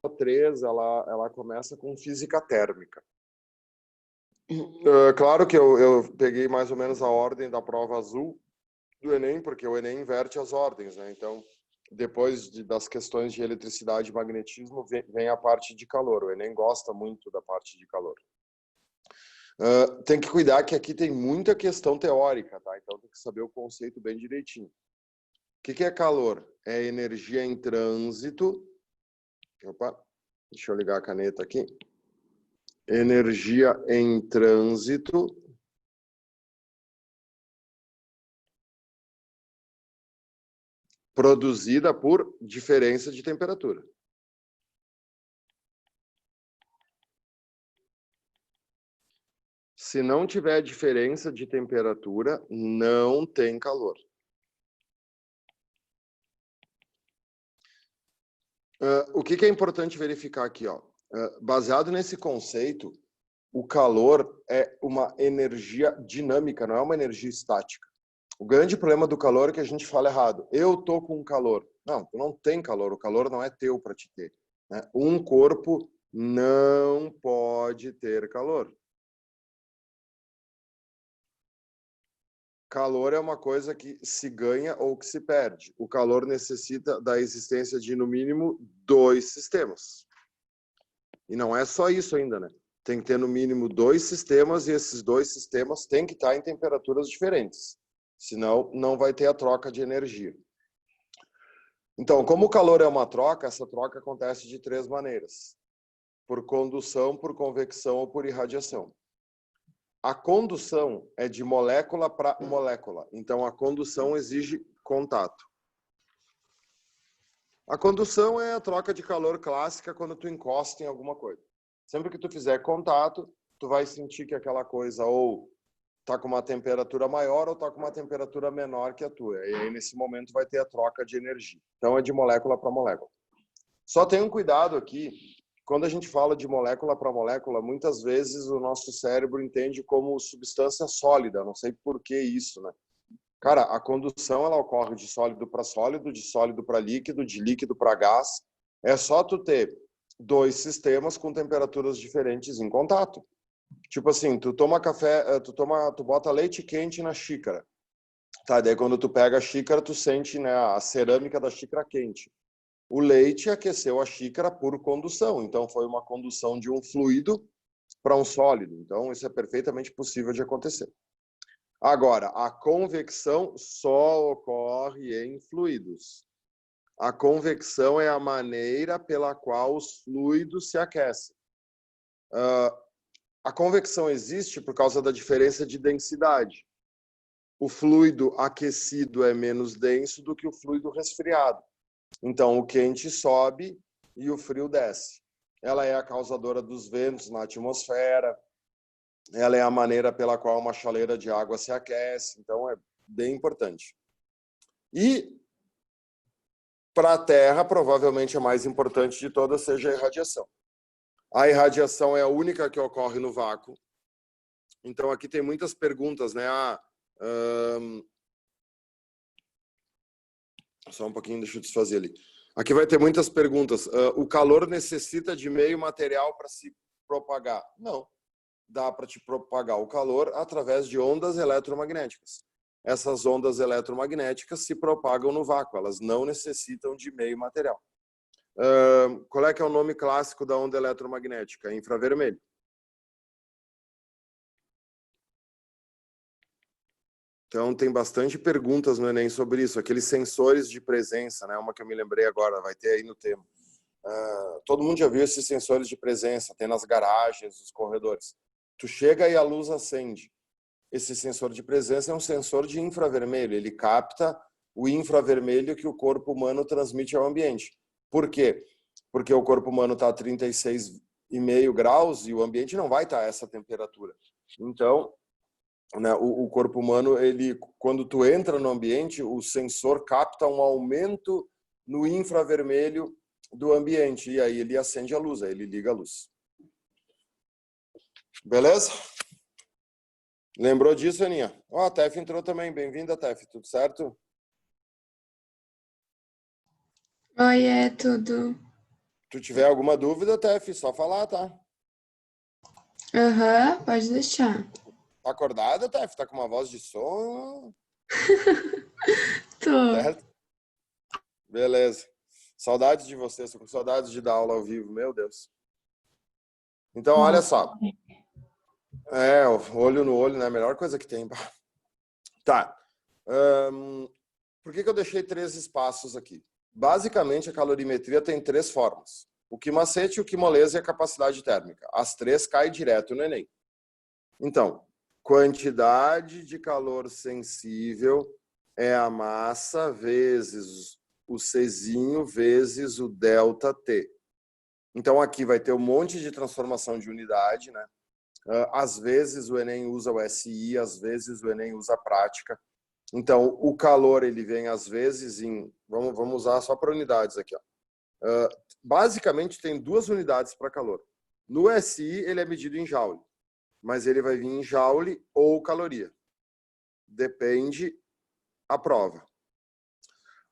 3, ela começa com física térmica. Claro que eu peguei mais ou menos a ordem da prova azul do Enem, porque o Enem inverte as ordens, né? Então, depois das questões de eletricidade e magnetismo, vem a parte de calor. O Enem gosta muito da parte de calor. Tem que cuidar que aqui tem muita questão teórica, tá? Então tem que saber o conceito bem direitinho. O que é calor? É energia em trânsito. Opa, deixa eu ligar a caneta aqui. Energia em trânsito produzida por diferença de temperatura. Se não tiver diferença de temperatura, não tem calor. O que é importante verificar aqui, ó? Baseado nesse conceito, o calor é uma energia dinâmica, não é uma energia estática. O grande problema do calor é que a gente fala errado. Eu tô com calor. Não, tu não tem calor. O calor não é teu para te ter, né? Um corpo não pode ter calor. Calor é uma coisa que se ganha ou que se perde. O calor necessita da existência de, no mínimo, 2 sistemas. E não é só isso ainda, né? Tem que ter, no mínimo, 2 sistemas e esses 2 sistemas têm que estar em temperaturas diferentes. Senão, não vai ter a troca de energia. Então, como o calor é uma troca, essa troca acontece de 3 maneiras. Por condução, por convecção ou por irradiação. A condução é de molécula para molécula. Então, a condução exige contato. A condução é a troca de calor clássica quando tu encosta em alguma coisa. Sempre que tu fizer contato, tu vai sentir que aquela coisa ou tá com uma temperatura maior ou tá com uma temperatura menor que a tua. E aí, nesse momento, vai ter a troca de energia. Então, é de molécula para molécula. Só tenha um cuidado aqui. Quando a gente fala de molécula para molécula, muitas vezes o nosso cérebro entende como substância sólida. Não sei por que isso, né? Cara, a condução ela ocorre de sólido para sólido, de sólido para líquido, de líquido para gás. É só tu ter 2 sistemas com temperaturas diferentes em contato. Tipo assim, tu toma café, tu bota leite quente na xícara. Tá, daí quando tu pega a xícara, tu sente, né, a cerâmica da xícara quente. O leite aqueceu a xícara por condução, então foi uma condução de um fluido para um sólido. Então isso é perfeitamente possível de acontecer. Agora, a convecção só ocorre em fluidos. A convecção é a maneira pela qual os fluidos se aquecem. A convecção existe por causa da diferença de densidade. O fluido aquecido é menos denso do que o fluido resfriado. Então, o quente sobe e o frio desce. Ela é a causadora dos ventos na atmosfera. Ela é a maneira pela qual uma chaleira de água se aquece. Então, é bem importante. E, para a Terra, provavelmente a mais importante de todas seja a irradiação. A irradiação é a única que ocorre no vácuo. Então, aqui tem muitas perguntas, né? Só um pouquinho, deixa eu desfazer ali. Aqui vai ter muitas perguntas. O calor necessita de meio material para se propagar? Não. Dá para te propagar o calor através de ondas eletromagnéticas. Essas ondas eletromagnéticas se propagam no vácuo, elas não necessitam de meio material. Qual é que é o nome clássico da onda eletromagnética? Infravermelho. Então, tem bastante perguntas no Enem sobre isso. Aqueles sensores de presença, né? Uma que eu me lembrei agora, vai ter aí no tema. Todo mundo já viu esses sensores de presença, tem nas garagens, nos corredores. Tu chega e a luz acende. Esse sensor de presença é um sensor de infravermelho. Ele capta o infravermelho que o corpo humano transmite ao ambiente. Por quê? Porque o corpo humano está a 36,5 graus e o ambiente não vai estar a essa temperatura. Então, né, o corpo humano, quando tu entra no ambiente, o sensor capta um aumento no infravermelho do ambiente e aí ele acende a luz, aí ele liga a luz. Beleza? Lembrou disso, Aninha? A Tef entrou também. Bem-vinda, Tef. Tudo certo? Oi, tudo. tu tiver alguma dúvida, Tef, só falar, tá? Aham, pode deixar. Tá acordada, Tef? Tá com uma voz de sono? Tô. Certo? Beleza. Saudades de vocês, tô com saudades de dar aula ao vivo, meu Deus. Então, olha Nossa. só. Olho no olho, né? A melhor coisa que tem. Tá. Por que eu deixei 3 espaços aqui? Basicamente, a calorimetria tem 3 formas. O quimacete, o quimolese e a capacidade térmica. As 3 caem direto no Enem. Então, quantidade de calor sensível é a massa vezes o Czinho vezes o ΔT. Então, aqui vai ter um monte de transformação de unidade, né? Às vezes o Enem usa o SI, às vezes o Enem usa a prática. Então, o calor, ele vem às vezes em... Vamos usar só para unidades aqui, ó. Basicamente, tem 2 unidades para calor. No SI, ele é medido em joule, mas ele vai vir em joule ou caloria. Depende a prova.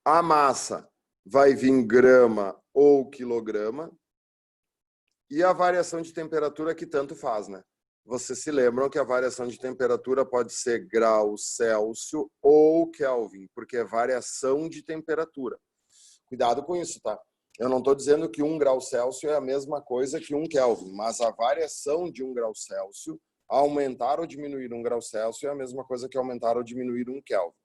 A massa vai vir em grama ou quilograma. E a variação de temperatura que tanto faz, né? Vocês se lembram que a variação de temperatura pode ser grau Celsius ou Kelvin, porque é variação de temperatura. Cuidado com isso, tá? Eu não estou dizendo que 1 grau Celsius é a mesma coisa que 1 Kelvin, mas a variação de 1 grau Celsius, aumentar ou diminuir 1 grau Celsius é a mesma coisa que aumentar ou diminuir 1 Kelvin.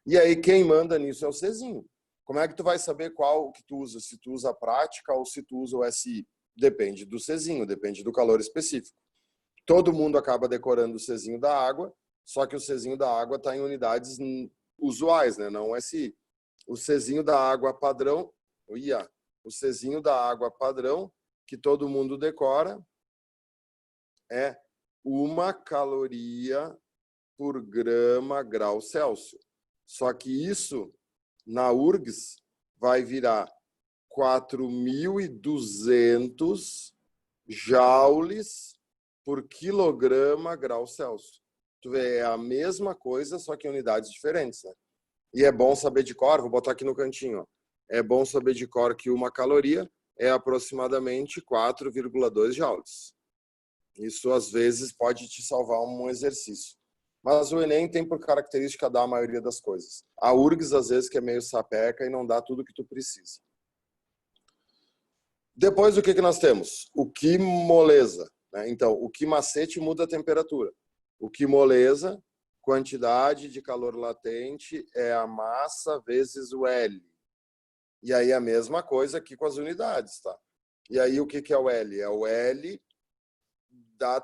E aí quem manda nisso é o Czinho. Como é que tu vai saber qual que tu usa? Se tu usa a prática ou se tu usa o SI? Depende do Czinho, depende do calor específico. Todo mundo acaba decorando o Czinho da água, só que o Czinho da água está em unidades usuais, né? Não o SI. O Czinho da água padrão, o Czinho da água padrão, que todo mundo decora, é 1 caloria por grama grau Celsius. Só que isso, na URGS, vai virar 4.200 joules por quilograma grau Celsius. Tu vê, é a mesma coisa, só que em unidades diferentes, né? E é bom saber de cor, vou botar aqui no cantinho, ó. É bom saber de cor que 1 caloria é aproximadamente 4,2 joules. Isso, às vezes, pode te salvar um exercício. Mas o Enem tem por característica dar a maioria das coisas. A URGS, às vezes, que é meio sapeca e não dá tudo que tu precisa. Depois, o que nós temos? O quimolesa, né? Então, o quimacete muda a temperatura. O quimolesa, quantidade de calor latente, é a massa vezes o L. E aí, a mesma coisa aqui com as unidades, tá? E aí, o que é o L? É o L da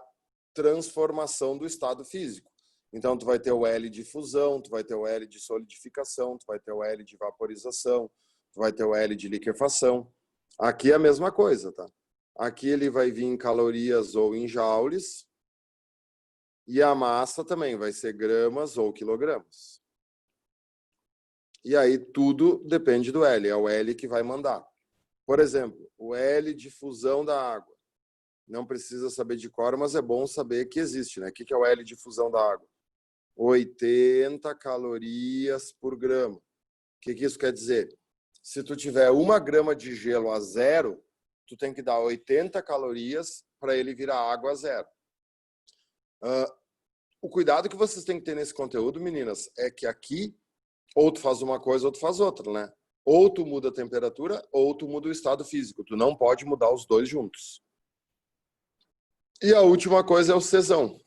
transformação do estado físico. Então, tu vai ter o L de fusão, tu vai ter o L de solidificação, tu vai ter o L de vaporização, tu vai ter o L de liquefação. Aqui é a mesma coisa, tá? Aqui ele vai vir em calorias ou em joules. E a massa também vai ser gramas ou quilogramas. E aí tudo depende do L. É o L que vai mandar. Por exemplo, o L de fusão da água. Não precisa saber de cor, mas é bom saber que existe, né? O que é o L de fusão da água? 80 calorias por grama. O que isso quer dizer? Se tu tiver 1 grama de gelo a 0, tu tem que dar 80 calorias para ele virar água a 0. O cuidado que vocês têm que ter nesse conteúdo, meninas, é que aqui ou tu faz uma coisa ou tu faz outra, né? Ou tu muda a temperatura ou tu muda o estado físico. Tu não pode mudar os dois juntos. E a última coisa é o Czão. O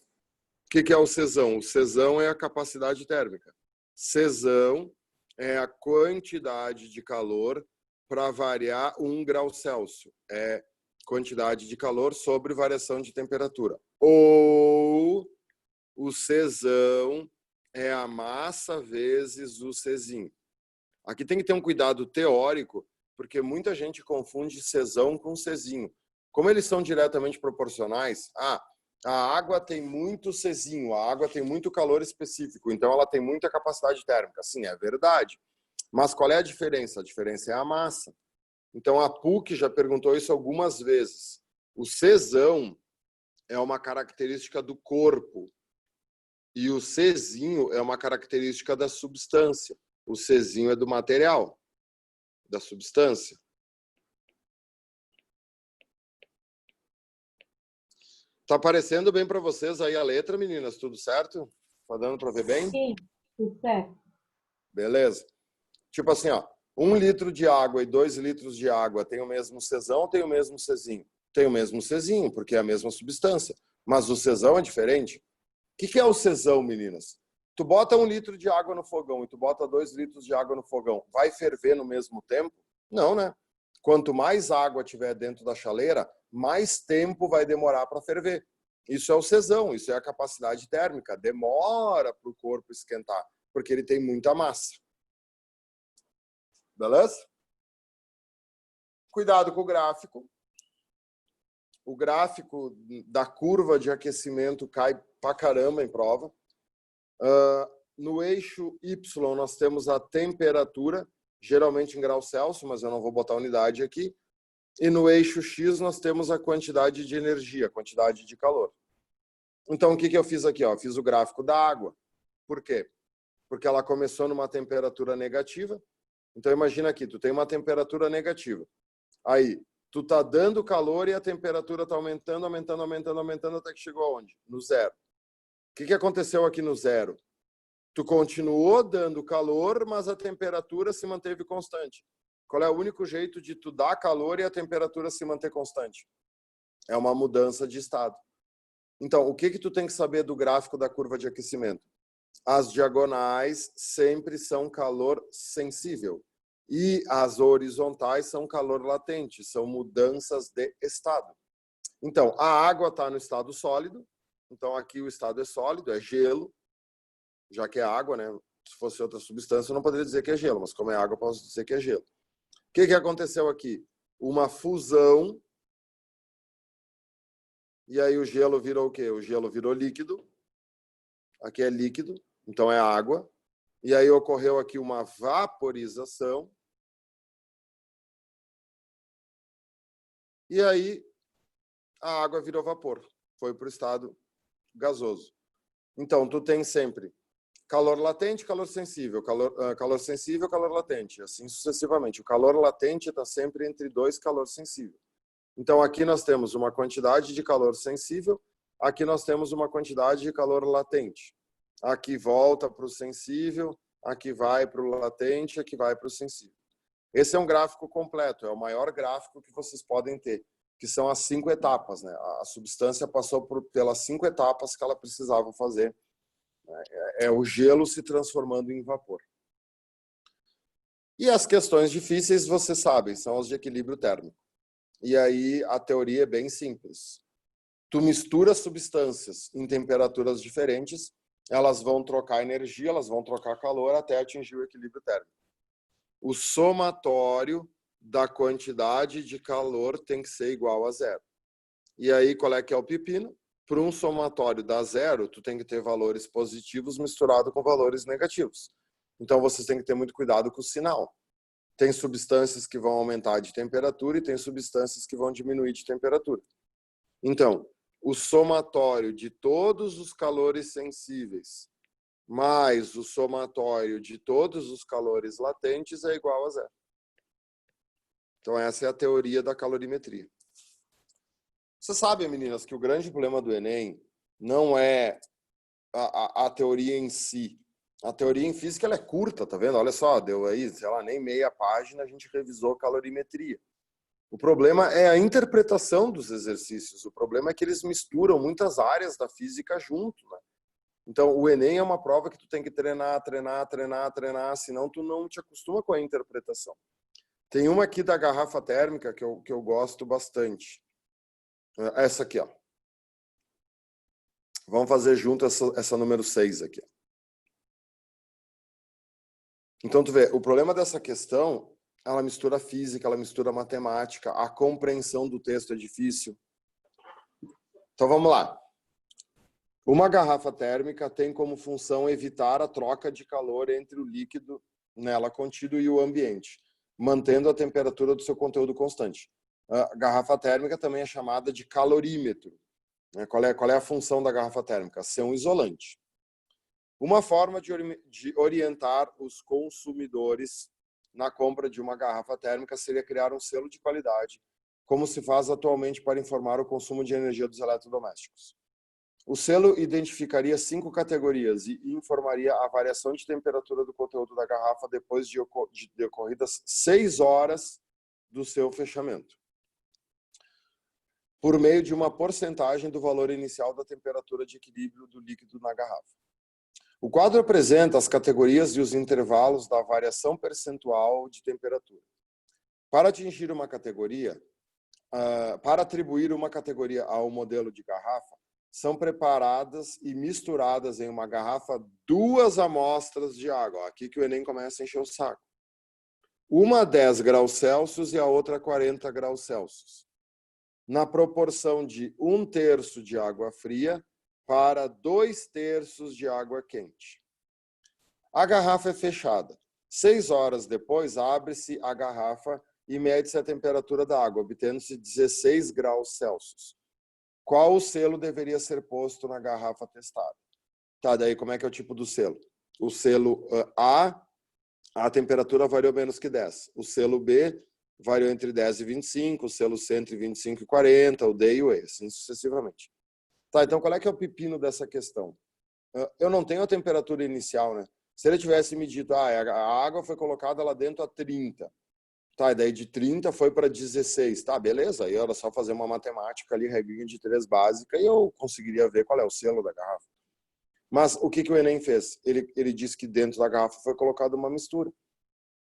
que é o Czão? O Czão é a capacidade térmica. Czão é a quantidade de calor para variar 1 grau Celsius. É quantidade de calor sobre variação de temperatura. Ou o Czão é a massa vezes o Czinho. Aqui tem que ter um cuidado teórico, porque muita gente confunde Czão com Czinho. Como eles são diretamente proporcionais, a água tem muito Czinho, a água tem muito calor específico, então ela tem muita capacidade térmica. Sim, é verdade. Mas qual é a diferença? A diferença é a massa. Então a PUC já perguntou isso algumas vezes. O Czão é uma característica do corpo e o Czinho é uma característica da substância. O Czinho é do material, da substância. Tá aparecendo bem para vocês aí a letra, meninas? Tudo certo? Tá dando para ver bem? Sim, tudo certo. Beleza. Tipo assim, ó, 1 litro de água e 2 litros de água tem o mesmo Czão ou tem o mesmo Czinho? Tem o mesmo Czinho, porque é a mesma substância. Mas o Czão é diferente. O que é o Czão, meninas? Tu bota 1 litro de água no fogão e tu bota 2 litros de água no fogão. Vai ferver no mesmo tempo? Não, né? Quanto mais água tiver dentro da chaleira, mais tempo vai demorar para ferver. Isso é o Czão, isso é a capacidade térmica. Demora para o corpo esquentar, porque ele tem muita massa. Beleza? Cuidado com o gráfico. O gráfico da curva de aquecimento cai pra caramba em prova. No eixo Y nós temos a temperatura, geralmente em graus Celsius, mas eu não vou botar unidade aqui. E no eixo X nós temos a quantidade de energia, a quantidade de calor. Então, o que eu fiz aqui? Eu fiz o gráfico da água. Por quê? Porque ela começou numa temperatura negativa. Então, imagina aqui, tu tem uma temperatura negativa. Aí, tu tá dando calor e a temperatura tá aumentando, aumentando, aumentando, aumentando, até que chegou aonde? No zero. O que aconteceu aqui no zero? Tu continuou dando calor, mas a temperatura se manteve constante. Qual é o único jeito de tu dar calor e a temperatura se manter constante? É uma mudança de estado. Então, o que tu tem que saber do gráfico da curva de aquecimento? As diagonais sempre são calor sensível. E as horizontais são calor latente, são mudanças de estado. Então, a água está no estado sólido. Então, aqui o estado é sólido, é gelo, já que é água, né? Se fosse outra substância, eu não poderia dizer que é gelo, mas como é água, eu posso dizer que é gelo. O que aconteceu aqui? Uma fusão. E aí o gelo virou o quê? O gelo virou líquido. Aqui é líquido, então é água. E aí ocorreu aqui uma vaporização. E aí a água virou vapor. Foi para o estado gasoso. Então, tu tem sempre calor latente, calor sensível, calor sensível, calor latente, assim sucessivamente. O calor latente está sempre entre dois calor sensível. Então, aqui nós temos uma quantidade de calor sensível, aqui nós temos uma quantidade de calor latente. Aqui volta para o sensível, aqui vai para o latente, aqui vai para o sensível. Esse é um gráfico completo, é o maior gráfico que vocês podem ter, que são as 5 etapas, né? A substância passou pelas 5 etapas que ela precisava fazer. É o gelo se transformando em vapor. E as questões difíceis, vocês sabem, são as de equilíbrio térmico. E aí a teoria é bem simples. Tu mistura substâncias em temperaturas diferentes, elas vão trocar energia, elas vão trocar calor até atingir o equilíbrio térmico. O somatório da quantidade de calor tem que ser igual a zero. E aí, qual é que é o pepino? Para um somatório dar zero, tu tem que ter valores positivos misturados com valores negativos. Então, vocês têm que ter muito cuidado com o sinal. Tem substâncias que vão aumentar de temperatura e tem substâncias que vão diminuir de temperatura. Então, o somatório de todos os calores sensíveis mais o somatório de todos os calores latentes é igual a zero. Então, essa é a teoria da calorimetria. Você sabe, meninas, que o grande problema do Enem não é a teoria em si. A teoria em física ela é curta, tá vendo? Olha só, deu aí, sei lá, nem meia página a gente revisou calorimetria. O problema é a interpretação dos exercícios. O problema é que eles misturam muitas áreas da física junto, né? Então, o Enem é uma prova que tu tem que treinar, senão tu não te acostuma com a interpretação. Tem uma aqui da garrafa térmica que eu gosto bastante. Essa aqui, ó. Vamos fazer junto essa número 6 aqui. Então, tu vê, o problema dessa questão, ela mistura física, ela mistura matemática, a compreensão do texto é difícil. Então, vamos lá. Uma garrafa térmica tem como função evitar a troca de calor entre o líquido nela contido e o ambiente, mantendo a temperatura do seu conteúdo constante. A garrafa térmica também é chamada de calorímetro. Qual é a função da garrafa térmica? Ser um isolante. Uma forma de orientar os consumidores na compra de uma garrafa térmica seria criar um selo de qualidade como se faz atualmente para informar o consumo de energia dos eletrodomésticos. O selo identificaria 5 categorias e informaria a variação de temperatura do conteúdo da garrafa depois de decorridas 6 horas do seu fechamento, por meio de uma porcentagem do valor inicial da temperatura de equilíbrio do líquido na garrafa. O quadro apresenta as categorias e os intervalos da variação percentual de temperatura. Para atingir uma categoria, para atribuir uma categoria ao modelo de garrafa, são preparadas e misturadas em uma garrafa 2 amostras de água. Aqui que o Enem começa a encher o saco. Uma a 10 graus Celsius e a outra a 40 graus Celsius. Na proporção de 1/3 de água fria para 2/3 de água quente. A garrafa é fechada. 6 horas depois, abre-se a garrafa e mede-se a temperatura da água, obtendo-se 16 graus Celsius. Qual o selo deveria ser posto na garrafa testada? Tá, daí como é que é o tipo do selo? O selo A temperatura variou menos que 10. O selo B variou entre 10 e 25, o selo C entre 25 e 40, o D e o E, assim sucessivamente. Tá, então qual é que é o pepino dessa questão? Eu não tenho a temperatura inicial, né? Se ele tivesse me dito, a água foi colocada lá dentro a 30, tá, e daí de 30 foi para 16, tá, beleza, aí era só fazer uma matemática ali, regrinha de 3 básica, e eu conseguiria ver qual é o selo da garrafa. Mas o que o Enem fez? Ele disse que dentro da garrafa foi colocada uma mistura.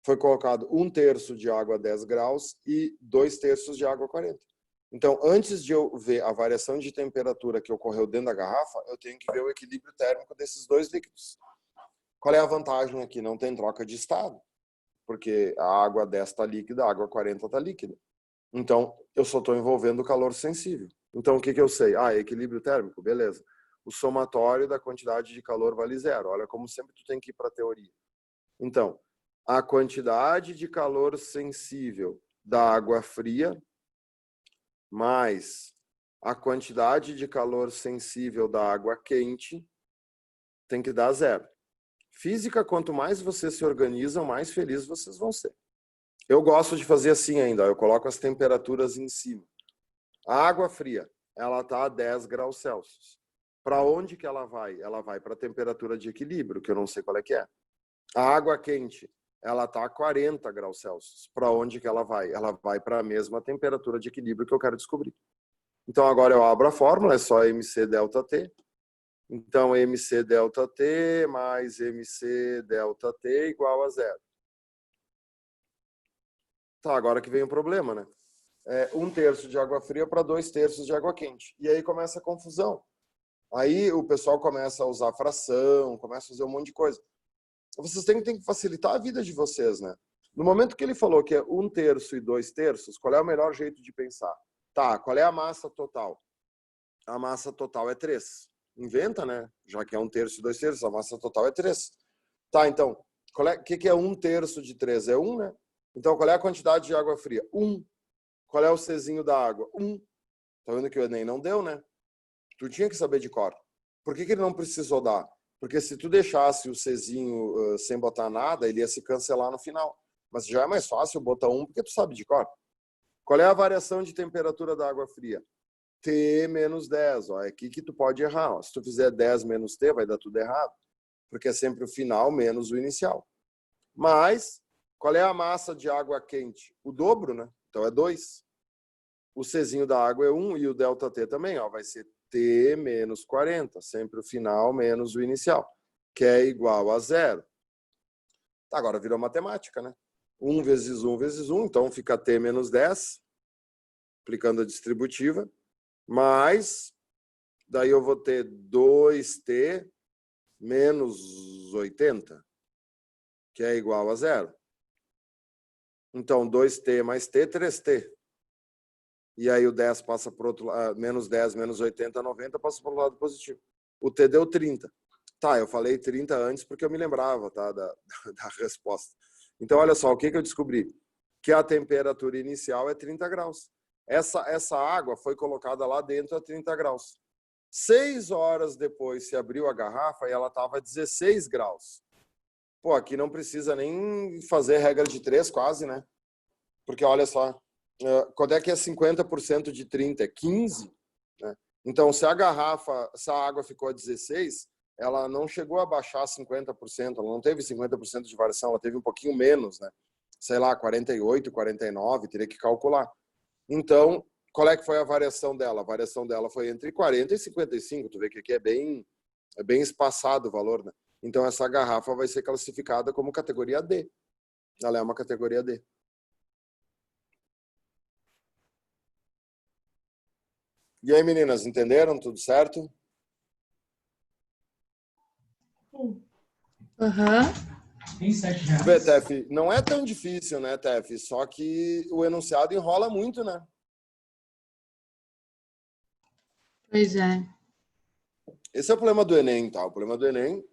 Foi colocado 1/3 de água a 10 graus e 2/3 de água a 40. Então, antes de eu ver a variação de temperatura que ocorreu dentro da garrafa, eu tenho que ver o equilíbrio térmico desses 2 líquidos. Qual é a vantagem aqui? Não tem troca de estado, porque a água 10 está líquida, a água 40 está líquida. Então, eu só estou envolvendo o calor sensível. Então, o que eu sei? Equilíbrio térmico, beleza. O somatório da quantidade de calor vale 0. Olha como sempre tu tem que ir para a teoria. Então, a quantidade de calor sensível da água fria mais a quantidade de calor sensível da água quente tem que dar 0. Física, quanto mais vocês se organizam, mais felizes vocês vão ser. Eu gosto de fazer assim ainda, eu coloco as temperaturas em cima. A água fria, ela está a 10 graus Celsius. Para onde que ela vai? Ela vai para a temperatura de equilíbrio, que eu não sei qual é que é. A água quente, ela está a 40 graus Celsius. Para onde que ela vai? Ela vai para a mesma temperatura de equilíbrio que eu quero descobrir. Então, agora eu abro a fórmula, é só MC delta T. Então, MC delta T mais MC delta T igual a 0. Tá, agora que vem o problema, né? 1/3 de água fria para 2/3 de água quente. E aí começa a confusão. Aí o pessoal começa a usar fração, começa a fazer um monte de coisa. Vocês têm que facilitar a vida de vocês, né? No momento que ele falou que é 1/3 e 2/3, qual é o melhor jeito de pensar? Tá, qual é a massa total? A massa total é 3. Inventa, né? Já que é 1/3 e 2/3, a massa total é 3. Tá, então, o que é 1/3 de 3? É 1, né? Então, qual é a quantidade de água fria? 1. Qual é o Czinho da água? 1. Tá vendo que o Enem não deu, né? Tu tinha que saber de cor. Por que ele não precisou dar? Porque se tu deixasse o Czinho sem botar nada, ele ia se cancelar no final. Mas já é mais fácil botar 1 porque tu sabe de cor. Qual é a variação de temperatura da água fria? T menos 10. Ó, é aqui que tu pode errar. Ó. Se tu fizer 10 menos T, vai dar tudo errado. Porque é sempre o final menos o inicial. Mas, qual é a massa de água quente? O dobro, né? Então é 2. O Czinho da água é 1 e o delta T também. Ó, vai ser T menos 40. Sempre o final menos o inicial. Que é igual a 0. Tá, agora virou matemática, né? 1 vezes 1 vezes 1. Então fica T menos 10. Aplicando a distributiva. Mais, daí eu vou ter 2T menos 80, que é igual a 0. Então, 2T mais T, 3T. E aí o 10 passa para o outro lado, menos 10, menos 80, 90, passa para o lado positivo. O T deu 30. Tá, eu falei 30 antes porque eu me lembrava, tá, da resposta. Então, olha só, o que eu descobri? Que a temperatura inicial é 30 graus. Essa água foi colocada lá dentro a 30 graus. 6 horas depois se abriu a garrafa e ela estava a 16 graus. Pô, aqui não precisa nem fazer regra de 3 quase, né? Porque olha só, Quando é que é 50% de 30? É 15? Né? Então, se a água ficou a 16, ela não chegou a baixar 50%, ela não teve 50% de variação, ela teve um pouquinho menos, né? Sei lá, 48, 49, teria que calcular. Então, qual é que foi a variação dela? A variação dela foi entre 40 e 55, tu vê que aqui é bem espaçado o valor, né? Então, essa garrafa vai ser classificada como categoria D. Ela é uma categoria D. E aí, meninas, entenderam? Tudo certo? Aham. Vê, Tef, não é tão difícil, né, Tef? Só que o enunciado enrola muito, né? Pois é. Esse é o problema do Enem, tá? O problema do Enem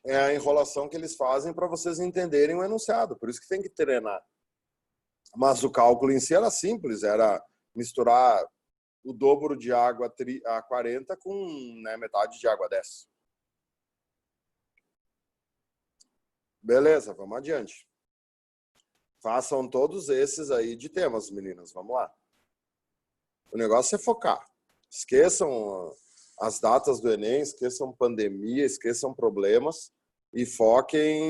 é a enrolação que eles fazem para vocês entenderem o enunciado. Por isso que tem que treinar. Mas o cálculo em si era simples, era misturar o dobro de água a 40 com, né, metade de água a 10. Beleza, vamos adiante. Façam todos esses aí de temas, meninas. Vamos lá. O negócio é focar. Esqueçam as datas do Enem, esqueçam pandemia, esqueçam problemas e foquem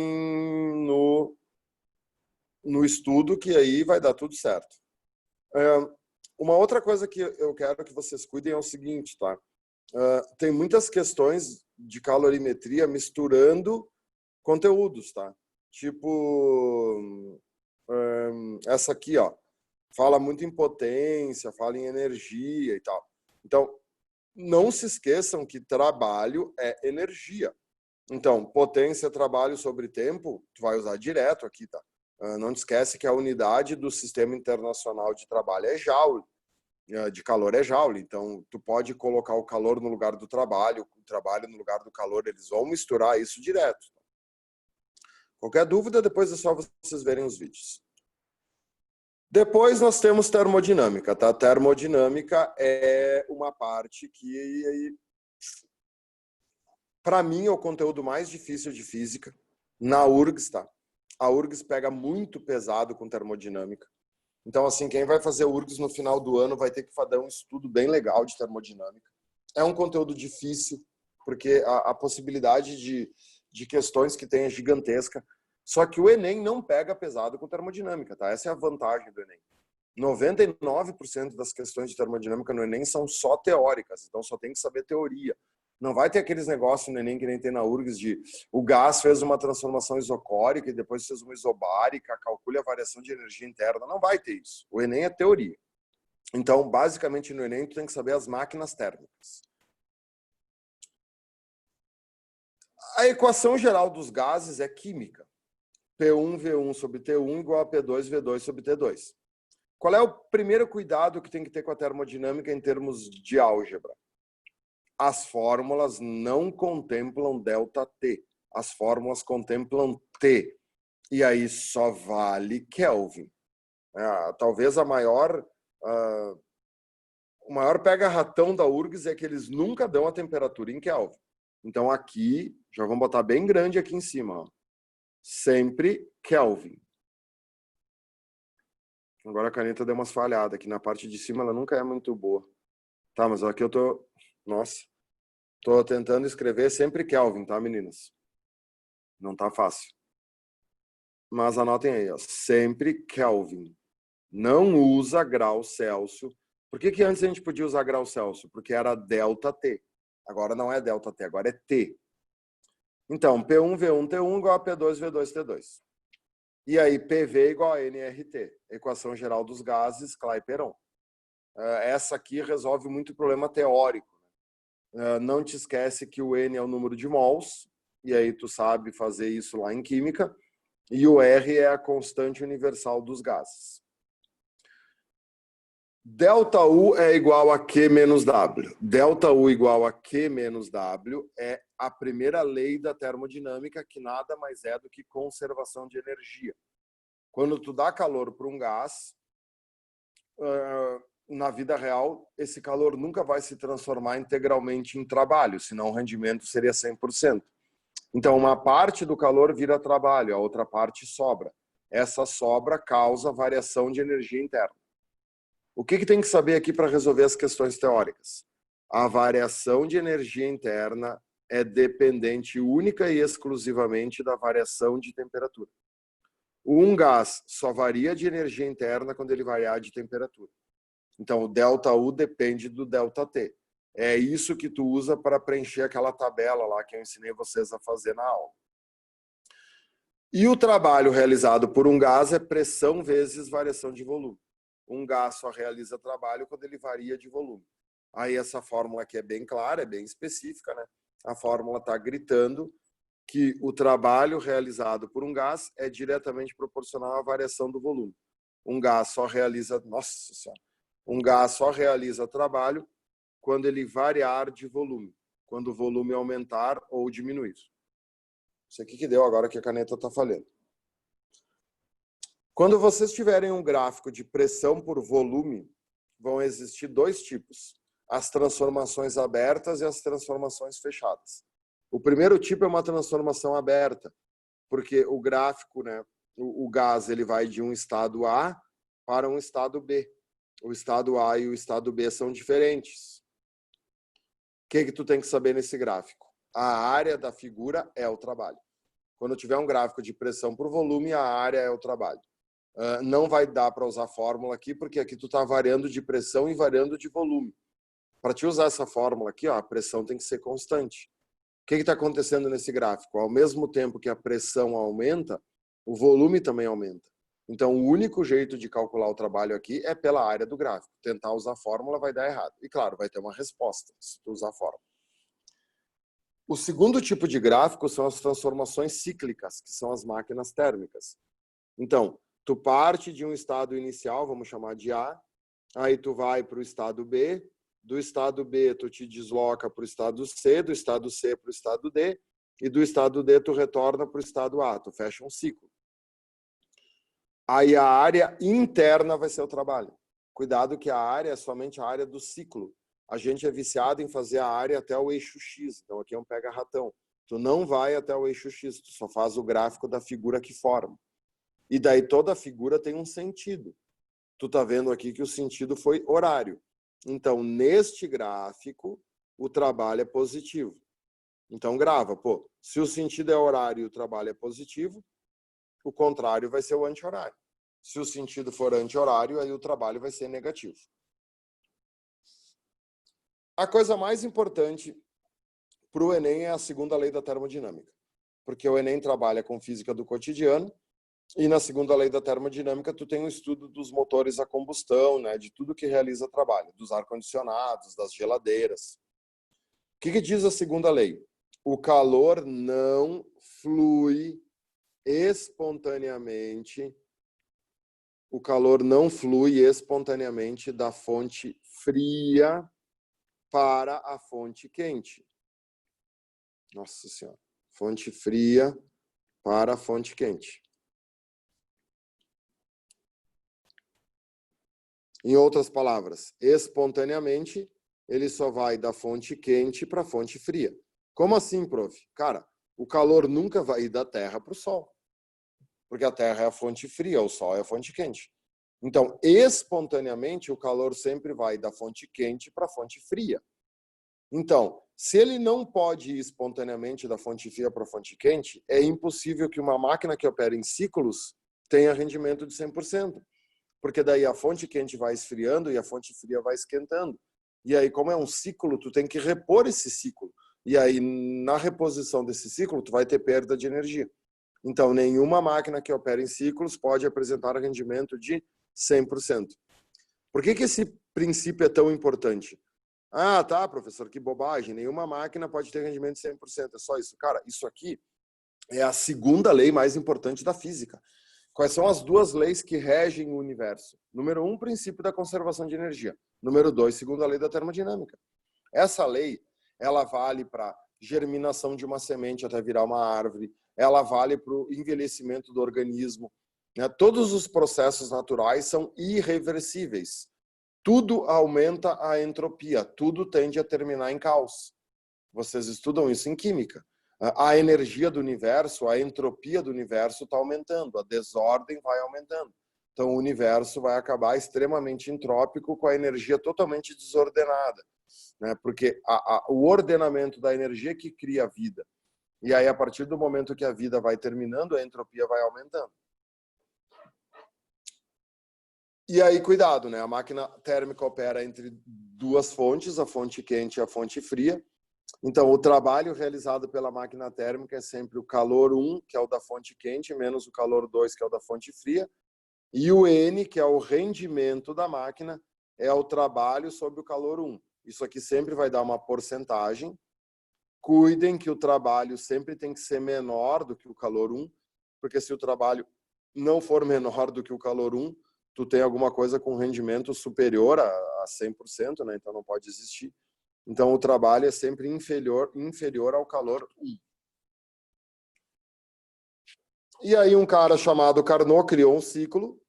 no estudo, que aí vai dar tudo certo. Uma outra coisa que eu quero que vocês cuidem é o seguinte, tá? Tem muitas questões de calorimetria misturando conteúdos, tá? Tipo, essa aqui, ó, fala muito em potência, fala em energia e tal. Então, não se esqueçam que trabalho é energia. Então, potência, trabalho sobre tempo, tu vai usar direto aqui, tá? Não te esquece que a unidade do Sistema Internacional de Trabalho é joule, de calor é joule. Então, tu pode colocar o calor no lugar do trabalho, o trabalho no lugar do calor, eles vão misturar isso direto. Qualquer dúvida, depois é só vocês verem os vídeos. Depois nós temos termodinâmica, tá? Termodinâmica é uma parte que, para mim, é o conteúdo mais difícil de física. Na URGS, tá? A URGS pega muito pesado com termodinâmica. Então, assim, quem vai fazer URGS no final do ano vai ter que fazer um estudo bem legal de termodinâmica. É um conteúdo difícil, porque a possibilidade de questões que tem é gigantesca. Só que o Enem não pega pesado com termodinâmica, tá? Essa é a vantagem do Enem. 99% das questões de termodinâmica no Enem são só teóricas, então só tem que saber teoria. Não vai ter aqueles negócios no Enem que nem tem na URGS de o gás fez uma transformação isocórica e depois fez uma isobárica, calcule a variação de energia interna. Não vai ter isso. O Enem é teoria. Então, basicamente, no Enem, tu tem que saber as máquinas térmicas. A equação geral dos gases é química. P1V1 sobre T1 igual a P2V2 sobre T2. Qual é o primeiro cuidado que tem que ter com a termodinâmica em termos de álgebra? As fórmulas não contemplam ΔT. As fórmulas contemplam T. E aí só vale Kelvin. Talvez o maior pega-ratão da URGS é que eles nunca dão a temperatura em Kelvin. Então aqui, já vamos botar bem grande aqui em cima, ó. Sempre Kelvin. Agora a caneta deu umas falhadas aqui na parte de cima, ela nunca é muito boa. Tá, mas aqui eu tô... Nossa. Tô tentando escrever sempre Kelvin, tá, meninas? Não tá fácil. Mas anotem aí, ó. Sempre Kelvin. Não usa grau Celsius. Por que antes a gente podia usar grau Celsius? Porque era ΔT. Agora não é ΔT, agora é T. Então, P1V1T1 igual a P2V2T2. E aí, PV igual a nRT. Equação geral dos gases, Clapeyron. Essa aqui resolve muito problema teórico. Não te esquece que o N é o número de mols, e aí tu sabe fazer isso lá em química, e o R é a constante universal dos gases. ΔU é igual a Q menos W. ΔU igual a Q menos W é a primeira lei da termodinâmica, que nada mais é do que conservação de energia. Quando tu dá calor para um gás, na vida real, esse calor nunca vai se transformar integralmente em trabalho, senão o rendimento seria 100%. Então, uma parte do calor vira trabalho, a outra parte sobra. Essa sobra causa variação de energia interna. O que tem que saber aqui para resolver as questões teóricas? A variação de energia interna é dependente única e exclusivamente da variação de temperatura. Um gás só varia de energia interna quando ele variar de temperatura. Então, o ΔU depende do ΔT. É isso que tu usa para preencher aquela tabela lá que eu ensinei vocês a fazer na aula. E o trabalho realizado por um gás é pressão vezes variação de volume. Um gás só realiza trabalho quando ele varia de volume. Aí essa fórmula aqui é bem clara, é bem específica, né? A fórmula está gritando que o trabalho realizado por um gás é diretamente proporcional à variação do volume. Um gás só realiza, nossa senhora, um gás só realiza trabalho quando ele variar de volume, quando o volume aumentar ou diminuir. Isso aqui que deu agora que a caneta está falhando. Quando vocês tiverem um gráfico de pressão por volume, vão existir dois tipos: as transformações abertas e as transformações fechadas. O primeiro tipo é uma transformação aberta, porque o gráfico, né, o gás, ele vai de um estado A para um estado B. O estado A e o estado B são diferentes. O que tu tem que saber nesse gráfico? A área da figura é o trabalho. Quando tiver um gráfico de pressão por volume, a área é o trabalho. Não vai dar para usar fórmula aqui, porque aqui tu está variando de pressão e variando de volume. Para te usar essa fórmula aqui, ó, a pressão tem que ser constante. O que está acontecendo nesse gráfico? Ao mesmo tempo que a pressão aumenta, o volume também aumenta. Então, o único jeito de calcular o trabalho aqui é pela área do gráfico. Tentar usar a fórmula vai dar errado. E, claro, vai ter uma resposta se tu usar a fórmula. O segundo tipo de gráfico são as transformações cíclicas, que são as máquinas térmicas. Então, tu parte de um estado inicial, vamos chamar de A, aí tu vai para o estado B, do estado B tu te desloca para o estado C, do estado C para o estado D, e do estado D tu retorna para o estado A, tu fecha um ciclo. Aí a área interna vai ser o trabalho. Cuidado que a área é somente a área do ciclo. A gente é viciado em fazer a área até o eixo X, então aqui é um pega-ratão. Tu não vai até o eixo X, tu só faz o gráfico da figura que forma. E daí toda a figura tem um sentido. Tu tá vendo aqui que o sentido foi horário. Então, neste gráfico, o trabalho é positivo. Então, grava, pô, se o sentido é horário e o trabalho é positivo, o contrário vai ser o anti-horário. Se o sentido for anti-horário, aí o trabalho vai ser negativo. A coisa mais importante para o Enem é a segunda lei da termodinâmica, porque o Enem trabalha com física do cotidiano e na segunda lei da termodinâmica tu tem um estudo dos motores a combustão, né, de tudo que realiza trabalho, dos ar-condicionados, das geladeiras. O que diz a segunda lei? O calor não flui espontaneamente, da fonte fria para a fonte quente. Nossa Senhora. Fonte fria para a fonte quente. Em outras palavras, espontaneamente, ele só vai da fonte quente para a fonte fria. Como assim, prof? Cara, o calor nunca vai ir da Terra para o Sol. Porque a Terra é a fonte fria, o Sol é a fonte quente. Então, espontaneamente, o calor sempre vai da fonte quente para a fonte fria. Então, se ele não pode ir espontaneamente da fonte fria para a fonte quente, é impossível que uma máquina que opera em ciclos tenha rendimento de 100%. Porque daí a fonte quente vai esfriando e a fonte fria vai esquentando. E aí, como é um ciclo, tu tem que repor esse ciclo. E aí, na reposição desse ciclo, tu vai ter perda de energia. Então, nenhuma máquina que opera em ciclos pode apresentar rendimento de 100%. Por que esse princípio é tão importante? Ah, tá, professor, que bobagem. Nenhuma máquina pode ter rendimento de 100%. É só isso. Cara, isso aqui é a segunda lei mais importante da física. Quais são as duas leis que regem o universo? Número 1, princípio da conservação de energia. Número 2, segunda lei da termodinâmica. Essa lei, ela vale para germinação de uma semente até virar uma árvore, ela vale para o envelhecimento do organismo. Né? Todos os processos naturais são irreversíveis. Tudo aumenta a entropia, tudo tende a terminar em caos. Vocês estudam isso em química. A energia do universo, a entropia do universo está aumentando, a desordem vai aumentando. Então, o universo vai acabar extremamente entrópico com a energia totalmente desordenada, né? Porque o ordenamento da energia que cria a vida. E aí, a partir do momento que a vida vai terminando, a entropia vai aumentando. E aí, cuidado, né? A máquina térmica opera entre duas fontes, a fonte quente e a fonte fria. Então, o trabalho realizado pela máquina térmica é sempre o calor 1, que é o da fonte quente, menos o calor 2, que é o da fonte fria. E o N, que é o rendimento da máquina, é o trabalho sobre o calor 1. Isso aqui sempre vai dar uma porcentagem. Cuidem que o trabalho sempre tem que ser menor do que o calor 1, porque se o trabalho não for menor do que o calor 1, tu tem alguma coisa com rendimento superior a 100%, né? Então não pode existir. Então o trabalho é sempre inferior ao calor 1. E aí um cara chamado Carnot criou um ciclo,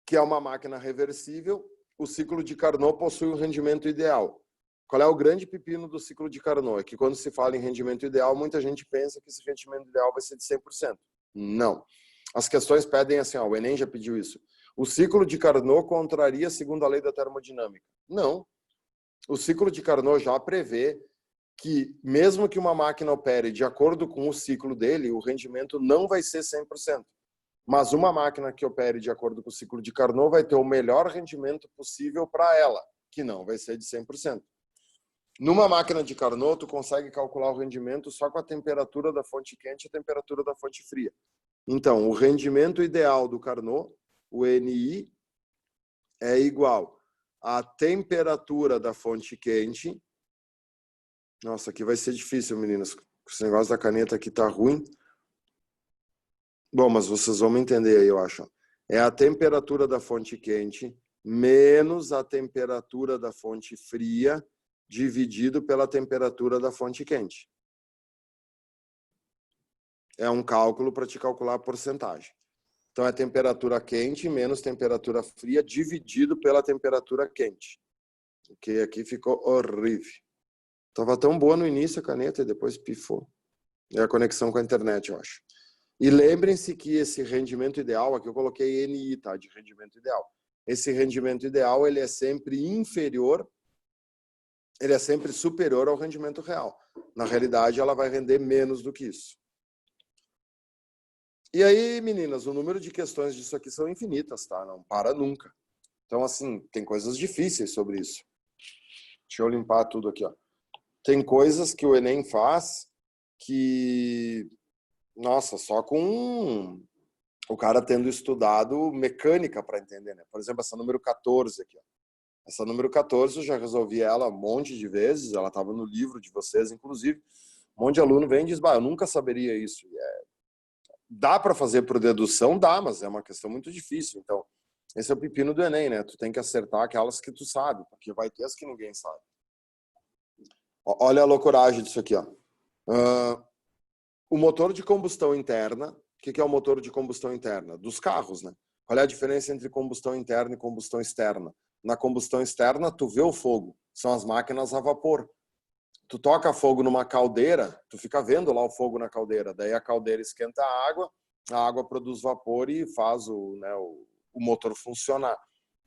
que é uma máquina reversível. O ciclo de Carnot possui um rendimento ideal. Qual é o grande pepino do ciclo de Carnot? É que quando se fala em rendimento ideal, muita gente pensa que esse rendimento ideal vai ser de 100%. Não. As questões pedem assim, ó, o Enem já pediu isso. O ciclo de Carnot contraria a segunda lei da termodinâmica. Não. O ciclo de Carnot já prevê que, mesmo que uma máquina opere de acordo com o ciclo dele, o rendimento não vai ser 100%. Mas uma máquina que opere de acordo com o ciclo de Carnot vai ter o melhor rendimento possível para ela, que não vai ser de 100%. Numa máquina de Carnot, tu consegue calcular o rendimento só com a temperatura da fonte quente e a temperatura da fonte fria. Então, o rendimento ideal do Carnot, o NI, é igual à temperatura da fonte quente. Nossa, aqui vai ser difícil, meninas. Esse negócio da caneta aqui tá ruim. Bom, mas vocês vão me entender aí, eu acho. É a temperatura da fonte quente menos a temperatura da fonte fria dividido pela temperatura da fonte quente. É um cálculo para te calcular a porcentagem. Então, é temperatura quente menos temperatura fria dividido pela temperatura quente. Ok? Aqui ficou horrível. Tava tão boa no início a caneta e depois pifou. É a conexão com a internet, eu acho. E lembrem-se que esse rendimento ideal, aqui eu coloquei NI, tá? De rendimento ideal. Esse rendimento ideal, ele é sempre inferior, ele é sempre superior ao rendimento real. Na realidade, ela vai render menos do que isso. E aí, meninas, o número de questões disso aqui são infinitas, tá? Não para nunca. Então, assim, tem coisas difíceis sobre isso. Deixa eu limpar tudo aqui, ó. Tem coisas que o Enem faz que, nossa, só com o cara tendo estudado mecânica para entender, né? Por exemplo, essa número 14 aqui, ó. Essa número 14 eu já resolvi ela um monte de vezes, ela estava no livro de vocês, inclusive. Um monte de aluno vem e diz, bah, eu nunca saberia isso. Dá para fazer por dedução? Dá, mas é uma questão muito difícil. Então, esse é o pepino do Enem, né? Tu tem que acertar aquelas que tu sabe, porque vai ter as que ninguém sabe. Olha a loucuragem disso aqui, ó. O motor de combustão interna, o que é o motor de combustão interna? Dos carros, né? Qual é a diferença entre combustão interna e combustão externa? Na combustão externa, tu vê o fogo. São as máquinas a vapor. Tu toca fogo numa caldeira, tu fica vendo lá o fogo na caldeira. Daí a caldeira esquenta a água produz vapor e faz o motor funcionar.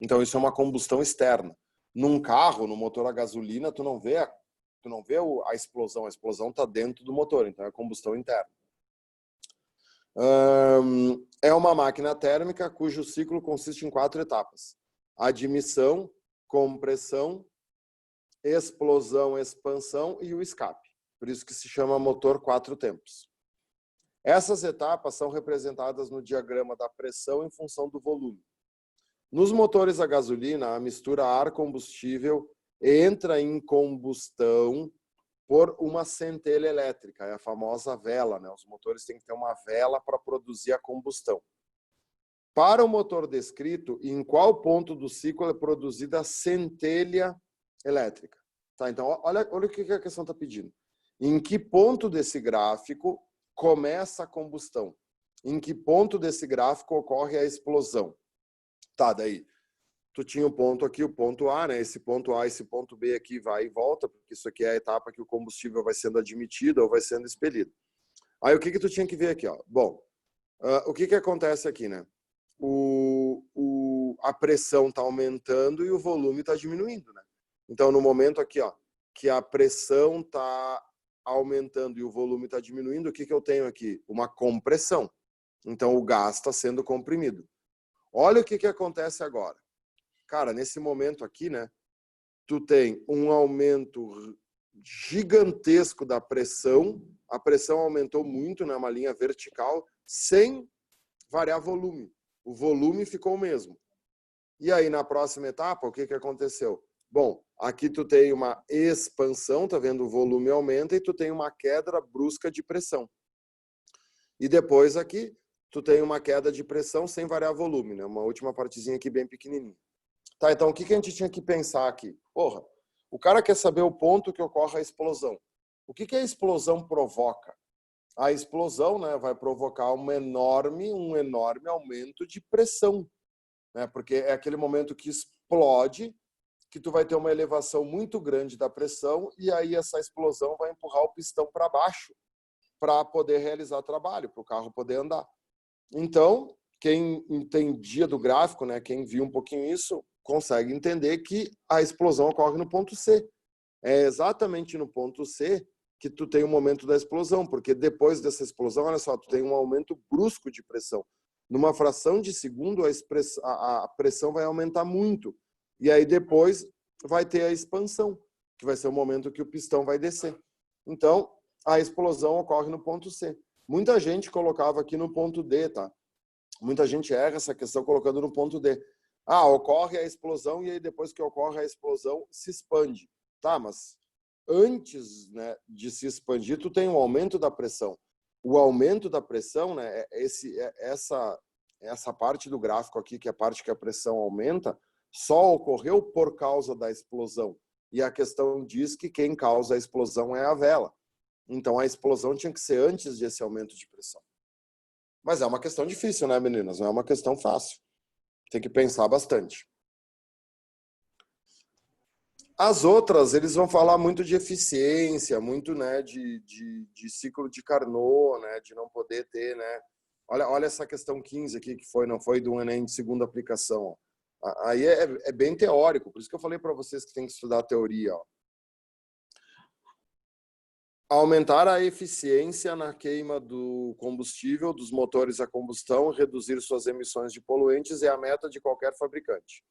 Então isso é uma combustão externa. Num carro, no motor a gasolina, tu não vê a explosão. A explosão está dentro do motor, então é combustão interna. É uma máquina térmica cujo ciclo consiste em 4 etapas: admissão, compressão, explosão, expansão e o escape. Por isso que se chama motor 4 tempos. Essas etapas são representadas no diagrama da pressão em função do volume. Nos motores a gasolina, a mistura ar-combustível entra em combustão por uma centelha elétrica, é a famosa vela, né? Os motores têm que ter uma vela para produzir a combustão. Para o motor descrito, em qual ponto do ciclo é produzida a centelha elétrica? Tá, então, olha o que a questão está pedindo. Em que ponto desse gráfico começa a combustão? Em que ponto desse gráfico ocorre a explosão? Tá, daí tu tinha o ponto aqui, o ponto A, né? Esse ponto A, esse ponto B aqui vai e volta, porque isso aqui é a etapa que o combustível vai sendo admitido ou vai sendo expelido. Aí o que tu tinha que ver aqui, ó? Bom, o que acontece aqui, né? a pressão está aumentando e o volume está diminuindo, né? Então, no momento aqui, ó, que a pressão está aumentando e o volume está diminuindo, o que eu tenho aqui? Uma compressão. Então, o gás está sendo comprimido. Olha o que acontece agora. Cara, nesse momento aqui, né, tu tem um aumento gigantesco da pressão. A pressão aumentou muito numa linha vertical, sem variar volume. O volume ficou o mesmo. E aí, na próxima etapa, o que aconteceu? Bom, aqui tu tem uma expansão, tá vendo? O volume aumenta e tu tem uma queda brusca de pressão. E depois aqui, tu tem uma queda de pressão sem variar volume, né? Uma última partezinha aqui bem pequenininha. Tá, então o que a gente tinha que pensar aqui? Porra, o cara quer saber o ponto que ocorre a explosão. O que a explosão provoca? A explosão, né, vai provocar um enorme aumento de pressão, né? Porque é aquele momento que explode, que tu vai ter uma elevação muito grande da pressão e aí essa explosão vai empurrar o pistão para baixo para poder realizar trabalho, para o carro poder andar. Então, quem entendia do gráfico, né, quem viu um pouquinho isso, consegue entender que a explosão ocorre no ponto C. É exatamente no ponto C que tu tem o momento da explosão, porque depois dessa explosão, olha só, tu tem um aumento brusco de pressão. Numa fração de segundo, a pressão vai aumentar muito. E aí depois vai ter a expansão, que vai ser o momento que o pistão vai descer. Então, a explosão ocorre no ponto C. Muita gente colocava aqui no ponto D, tá? Muita gente erra essa questão colocando no ponto D. Ah, ocorre a explosão e aí depois que ocorre a explosão se expande. Tá, mas antes, né, de se expandir, tu tem um aumento da pressão. O aumento da pressão, né, essa parte do gráfico aqui, que é a parte que a pressão aumenta, só ocorreu por causa da explosão. E a questão diz que quem causa a explosão é a vela. Então a explosão tinha que ser antes desse aumento de pressão. Mas é uma questão difícil, né, meninas? Não é uma questão fácil. Tem que pensar bastante. As outras, eles vão falar muito de eficiência, muito, né, de ciclo de Carnot, né, de não poder ter, né. Olha essa questão 15 aqui, que não foi do Enem de segunda aplicação. Ó. Aí é bem teórico, por isso que eu falei para vocês que tem que estudar a teoria. Ó. Aumentar a eficiência na queima do combustível dos motores a combustão e reduzir suas emissões de poluentes é a meta de qualquer fabricante.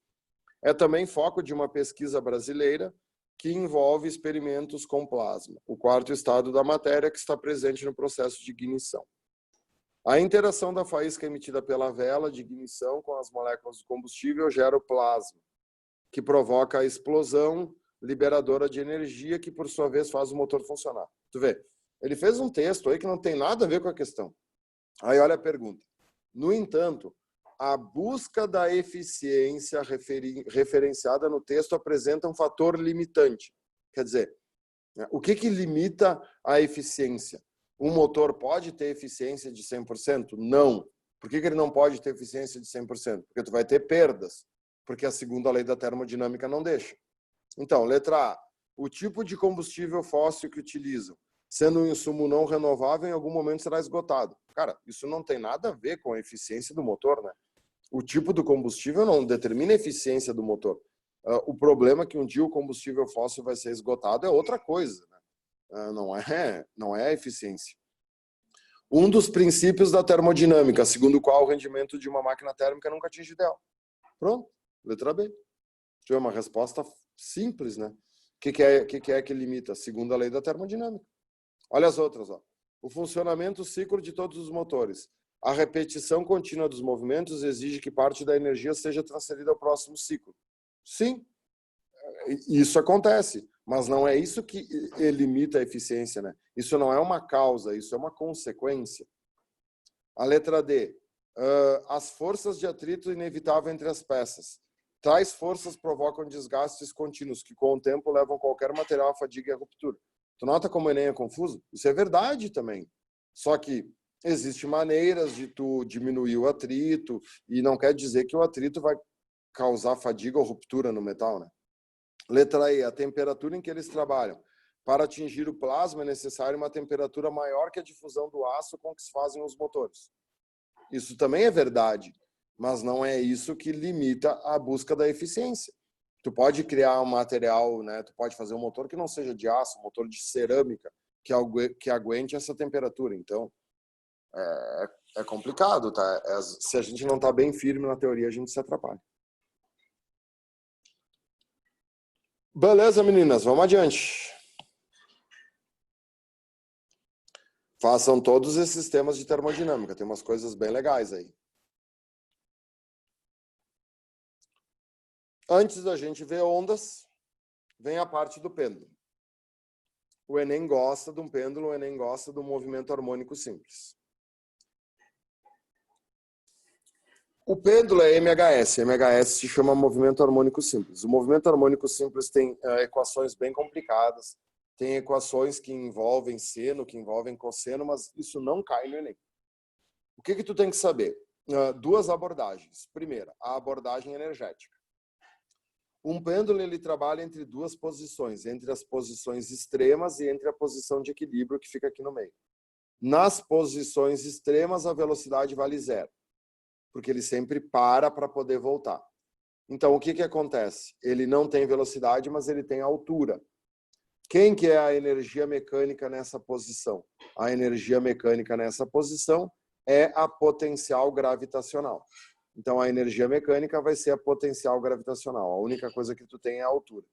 É também foco de uma pesquisa brasileira que envolve experimentos com plasma, o quarto estado da matéria que está presente no processo de ignição. A interação da faísca emitida pela vela de ignição com as moléculas do combustível gera o plasma, que provoca a explosão liberadora de energia que, por sua vez, faz o motor funcionar. Tu vê, ele fez um texto aí que não tem nada a ver com a questão. Aí olha a pergunta. No entanto, a busca da eficiência referenciada no texto apresenta um fator limitante. Quer dizer, o que limita a eficiência? Um motor pode ter eficiência de 100%? Não. Por que ele não pode ter eficiência de 100%? Porque tu vai ter perdas, porque a segunda lei da termodinâmica não deixa. Então, letra A, o tipo de combustível fóssil que utilizam, sendo um insumo não renovável, em algum momento será esgotado. Cara, isso não tem nada a ver com a eficiência do motor, né? O tipo do combustível não determina a eficiência do motor. O problema é que um dia o combustível fóssil vai ser esgotado é outra coisa, né? Não é a eficiência. Um dos princípios da termodinâmica, segundo o qual o rendimento de uma máquina térmica nunca atinge o ideal. Pronto, letra B. É uma resposta simples, né? O que é que limita? Segundo a lei da termodinâmica. Olha as outras, ó. O funcionamento ciclo de todos os motores. A repetição contínua dos movimentos exige que parte da energia seja transferida ao próximo ciclo. Sim, isso acontece, mas não é isso que limita a eficiência, né? Isso não é uma causa, isso é uma consequência. A letra D. As forças de atrito inevitável entre as peças. Tais forças provocam desgastes contínuos que, com o tempo, levam qualquer material à fadiga e à ruptura. Tu nota como o Enem é confuso? Isso é verdade também. Só que existem maneiras de tu diminuir o atrito e não quer dizer que o atrito vai causar fadiga ou ruptura no metal, né? Letra E, a temperatura em que eles trabalham. Para atingir o plasma é necessário uma temperatura maior que a difusão do aço com que se fazem os motores. Isso também é verdade. mas não é isso que limita a busca da eficiência. Tu pode criar um material, né? Tu pode fazer um motor que não seja de aço, um motor de cerâmica, que aguente essa temperatura. Então, é complicado, tá? Se a gente não está bem firme na teoria, a gente se atrapalha. Beleza, meninas, vamos adiante. Façam todos esses temas de termodinâmica, tem umas coisas bem legais aí. Antes da gente ver ondas, vem a parte do pêndulo. O Enem gosta de um pêndulo, o Enem gosta do movimento harmônico simples. O pêndulo é MHS. MHS se chama movimento harmônico simples. O movimento harmônico simples tem equações bem complicadas, tem equações que envolvem seno, que envolvem cosseno, mas isso não cai no Enem. O que tu tem que saber? Duas abordagens. Primeira, a abordagem energética. Um pêndulo ele trabalha entre duas posições, entre as posições extremas e entre a posição de equilíbrio que fica aqui no meio. Nas posições extremas, a velocidade vale 0, porque ele sempre para poder voltar. Então, o que acontece? Ele não tem velocidade, mas ele tem altura. Quem que é a energia mecânica nessa posição? A energia mecânica nessa posição é a potencial gravitacional. Então, a energia mecânica vai ser a potencial gravitacional. A única coisa que tu tem é a altura.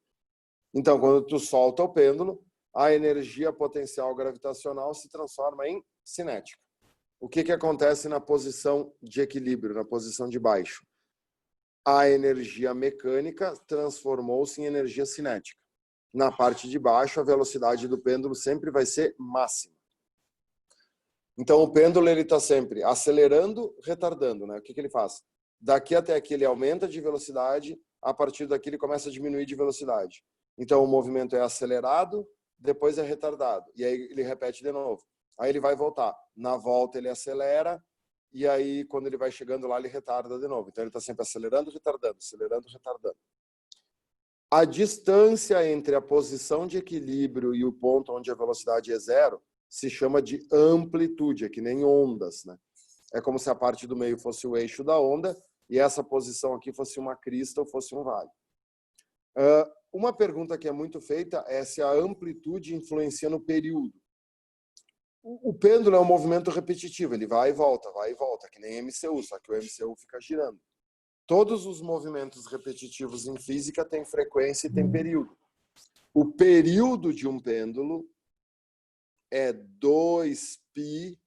Então, quando tu solta o pêndulo, a energia potencial gravitacional se transforma em cinética. O que acontece na posição de equilíbrio, na posição de baixo? A energia mecânica transformou-se em energia cinética. Na parte de baixo, a velocidade do pêndulo sempre vai ser máxima. Então, o pêndulo está sempre acelerando, retardando, né? O que ele faz? Daqui até aqui ele aumenta de velocidade, a partir daqui ele começa a diminuir de velocidade. Então o movimento é acelerado, depois é retardado, e aí ele repete de novo. Aí ele vai voltar. Na volta ele acelera, e aí quando ele vai chegando lá ele retarda de novo. Então ele está sempre acelerando, retardando, acelerando, retardando. A distância entre a posição de equilíbrio e o ponto onde a velocidade é 0 se chama de amplitude, é que nem ondas, né? É como se a parte do meio fosse o eixo da onda e essa posição aqui fosse uma crista ou fosse um vale. Uma pergunta que é muito feita é se a amplitude influencia no período. O pêndulo é um movimento repetitivo, ele vai e volta, que nem MCU, só que o MCU fica girando. Todos os movimentos repetitivos em física têm frequência e têm período. O período de um pêndulo é 2π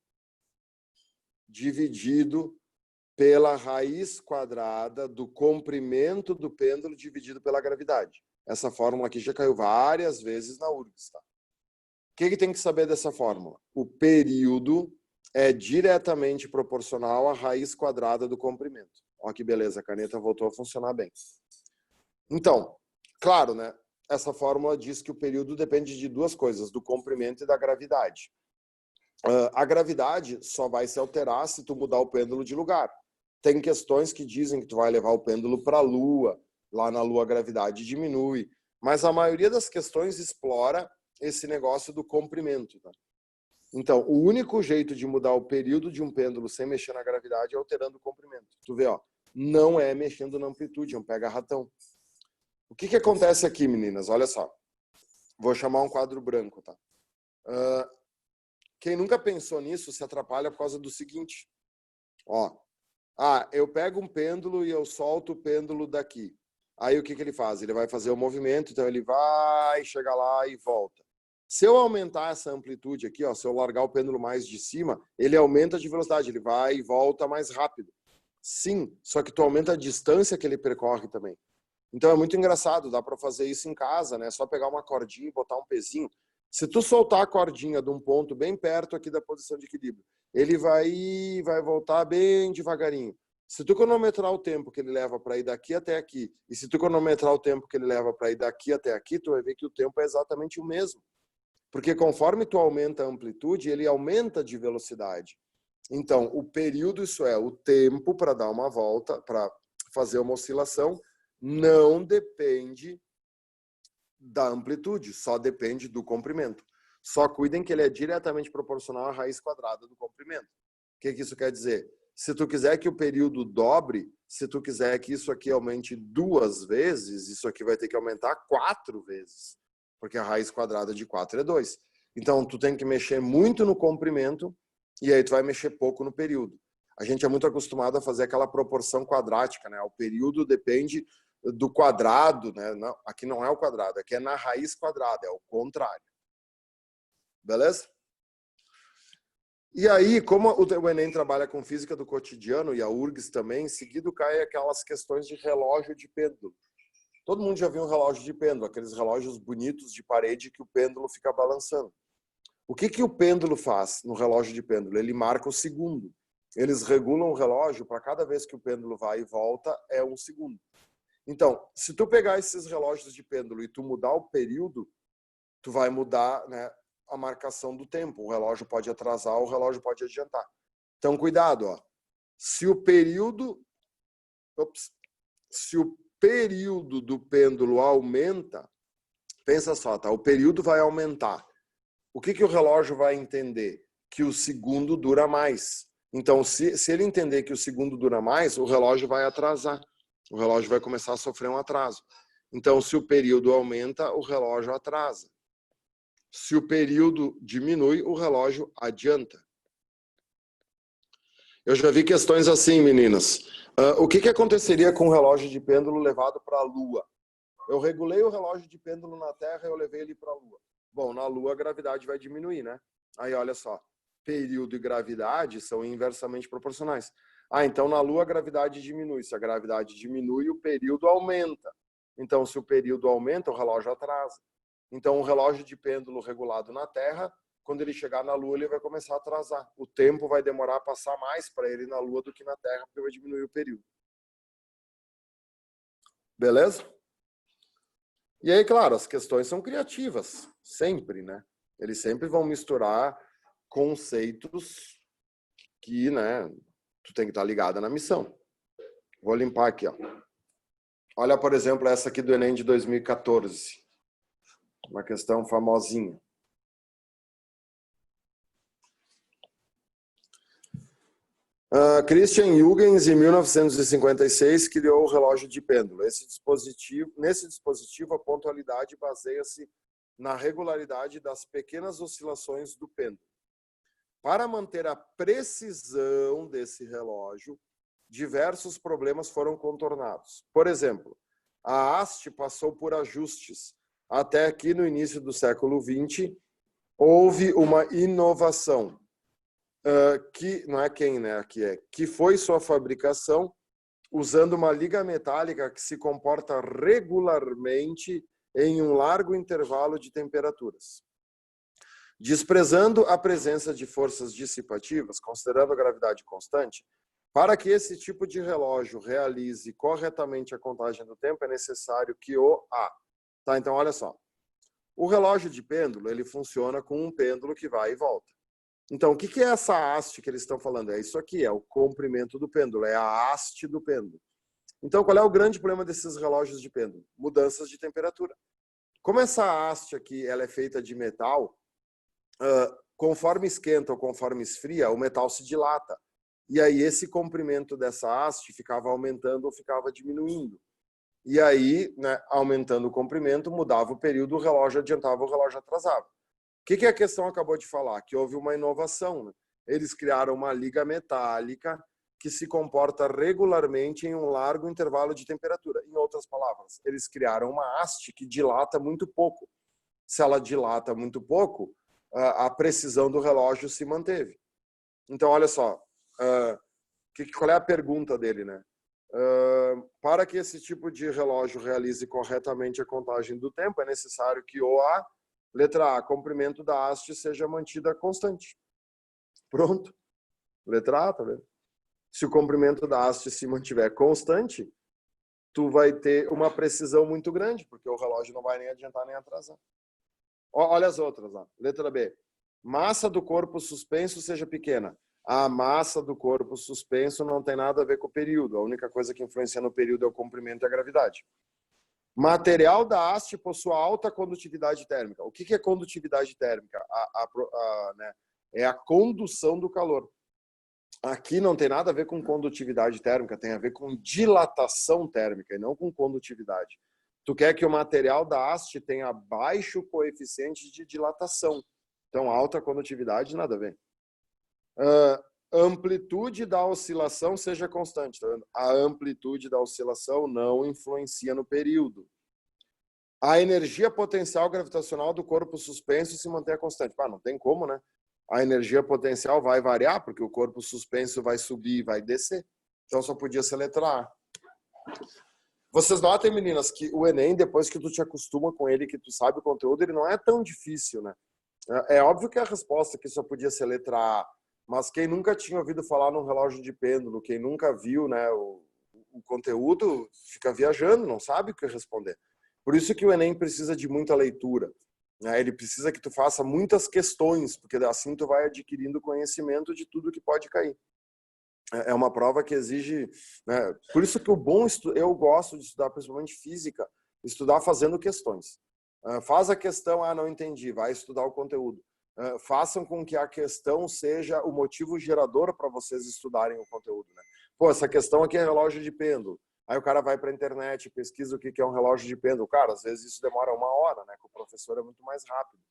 dividido pela raiz quadrada do comprimento do pêndulo dividido pela gravidade. Essa fórmula aqui já caiu várias vezes na URGS. Tá? O que tem que saber dessa fórmula? O período é diretamente proporcional à raiz quadrada do comprimento. Olha que beleza, a caneta voltou a funcionar bem. Então, claro, né? Essa fórmula diz que o período depende de duas coisas, do comprimento e da gravidade. A gravidade só vai se alterar se tu mudar o pêndulo de lugar. Tem questões que dizem que tu vai levar o pêndulo para a Lua, lá na Lua a gravidade diminui, mas a maioria das questões explora esse negócio do comprimento. Tá? Então, o único jeito de mudar o período de um pêndulo sem mexer na gravidade é alterando o comprimento. Tu vê, ó, não é mexendo na amplitude, é um pega-ratão. O que acontece aqui, meninas? Olha só. Vou chamar um quadro branco, tá? Quem nunca pensou nisso se atrapalha por causa do seguinte. Ó, eu pego um pêndulo e eu solto o pêndulo daqui. Aí o que ele faz? Ele vai fazer o movimento, então ele vai, chega lá e volta. Se eu aumentar essa amplitude aqui, ó, se eu largar o pêndulo mais de cima, ele aumenta de velocidade, ele vai e volta mais rápido. Sim, só que tu aumenta a distância que ele percorre também. Então é muito engraçado, dá para fazer isso em casa, né? Só pegar uma cordinha e botar um pezinho. Se tu soltar a cordinha de um ponto bem perto aqui da posição de equilíbrio, ele vai voltar bem devagarinho. Se tu cronometrar o tempo que ele leva para ir daqui até aqui, e se tu cronometrar o tempo que ele leva para ir daqui até aqui, tu vai ver que o tempo é exatamente o mesmo. Porque conforme tu aumenta a amplitude, ele aumenta de velocidade. Então, o período, isso é, o tempo para dar uma volta, para fazer uma oscilação, não depende da amplitude, só depende do comprimento. Só cuidem que ele é diretamente proporcional à raiz quadrada do comprimento. O que isso quer dizer? Se tu quiser que o período dobre, se tu quiser que isso aqui aumente 2 vezes, isso aqui vai ter que aumentar 4 vezes. Porque a raiz quadrada de 4 é 2. Então, tu tem que mexer muito no comprimento e aí tu vai mexer pouco no período. A gente é muito acostumado a fazer aquela proporção quadrática, né? O período depende do quadrado, né? Não, aqui não é o quadrado, aqui é na raiz quadrada, é o contrário. Beleza? E aí, como o Enem trabalha com física do cotidiano e a URGS também, seguido cai aquelas questões de relógio de pêndulo. Todo mundo já viu um relógio de pêndulo, aqueles relógios bonitos de parede que o pêndulo fica balançando. O que o pêndulo faz no relógio de pêndulo? Ele marca o segundo. Eles regulam o relógio para cada vez que o pêndulo vai e volta, é 1 segundo. Então, se tu pegar esses relógios de pêndulo e tu mudar o período, tu vai mudar, né, a marcação do tempo. O relógio pode atrasar, o relógio pode adiantar. Então, cuidado, ó. Se o período do pêndulo aumenta, pensa só, tá? O período vai aumentar. O que o relógio vai entender? Que o segundo dura mais. Então, se ele entender que o segundo dura mais, o relógio vai atrasar. O relógio vai começar a sofrer um atraso. Então, se o período aumenta, o relógio atrasa. Se o período diminui, o relógio adianta. Eu já vi questões assim, meninas. O que aconteceria com o relógio de pêndulo levado para a Lua? Eu regulei o relógio de pêndulo na Terra e eu levei ele para a Lua. Bom, na Lua a gravidade vai diminuir, né? Aí, olha só. Período e gravidade são inversamente proporcionais. Então na Lua a gravidade diminui. Se a gravidade diminui, o período aumenta. Então, se o período aumenta, o relógio atrasa. Então, o relógio de pêndulo regulado na Terra, quando ele chegar na Lua, ele vai começar a atrasar. O tempo vai demorar a passar mais para ele na Lua do que na Terra, porque vai diminuir o período. Beleza? E aí, claro, as questões são criativas, sempre, né? Eles sempre vão misturar conceitos que, né, tu tem que estar ligada na missão. Vou limpar aqui, ó. Olha, por exemplo, essa aqui do Enem de 2014. Uma questão famosinha. Christian Huygens, em 1956, criou o relógio de pêndulo. Nesse dispositivo, a pontualidade baseia-se na regularidade das pequenas oscilações do pêndulo. Para manter a precisão desse relógio, diversos problemas foram contornados. Por exemplo, a haste passou por ajustes. Até que, no início do século XX, houve uma inovação. Que não é quem, né? Que foi sua fabricação usando uma liga metálica que se comporta regularmente em um largo intervalo de temperaturas. Desprezando a presença de forças dissipativas, considerando a gravidade constante, para que esse tipo de relógio realize corretamente a contagem do tempo, é necessário que Tá, então olha só. O relógio de pêndulo, ele funciona com um pêndulo que vai e volta. Então, o que é essa haste que eles estão falando? É isso aqui, é o comprimento do pêndulo, é a haste do pêndulo. Então, qual é o grande problema desses relógios de pêndulo? Mudanças de temperatura. Como essa haste aqui ela é feita de metal, conforme esquenta ou conforme esfria, o metal se dilata. E aí esse comprimento dessa haste ficava aumentando ou ficava diminuindo. E aí, né, aumentando o comprimento, mudava o período, o relógio adiantava, o relógio atrasava. O que a questão acabou de falar? Que houve uma inovação. Né? Eles criaram uma liga metálica que se comporta regularmente em um largo intervalo de temperatura. Em outras palavras, eles criaram uma haste que dilata muito pouco. Se ela dilata muito pouco, a precisão do relógio se manteve. Então, olha só, qual é a pergunta dele, né? Para que esse tipo de relógio realize corretamente a contagem do tempo, é necessário que letra A, comprimento da haste seja mantida constante. Pronto. Letra A, tá vendo? Se o comprimento da haste se mantiver constante, tu vai ter uma precisão muito grande, porque o relógio não vai nem adiantar nem atrasar. Olha as outras. Ó. Letra B. Massa do corpo suspenso seja pequena. A massa do corpo suspenso não tem nada a ver com o período. A única coisa que influencia no período é o comprimento e a gravidade. Material da haste possui alta condutividade térmica. O que é condutividade térmica? Né? É a condução do calor. Aqui não tem nada a ver com condutividade térmica, tem a ver com dilatação térmica e não com condutividade. Tu quer que o material da haste tenha baixo coeficiente de dilatação. Então, alta condutividade, nada a ver. Amplitude da oscilação seja constante. Tá vendo? A amplitude da oscilação não influencia no período. A energia potencial gravitacional do corpo suspenso se mantém constante. Não tem como, né? A energia potencial vai variar, porque o corpo suspenso vai subir e vai descer. Então, só podia ser letra A. Vocês notem, meninas, que o Enem, depois que tu te acostuma com ele, que tu sabe o conteúdo, ele não é tão difícil, né? É óbvio que a resposta aqui só podia ser letra A, mas quem nunca tinha ouvido falar num relógio de pêndulo, quem nunca viu, né, o conteúdo, fica viajando, não sabe o que responder. Por isso que o Enem precisa de muita leitura. Ele precisa que tu faça muitas questões, porque assim tu vai adquirindo conhecimento de tudo que pode cair. É uma prova que exige, né? Por isso que eu gosto de estudar, principalmente física, estudar fazendo questões. Faz a questão, não entendi, vai estudar o conteúdo. Façam com que a questão seja o motivo gerador para vocês estudarem o conteúdo, né? Pô, essa questão aqui é relógio de pêndulo. Aí o cara vai para a internet, pesquisa o que é um relógio de pêndulo. Cara, às vezes isso demora 1 hora, né? Que o professor é muito mais rápido.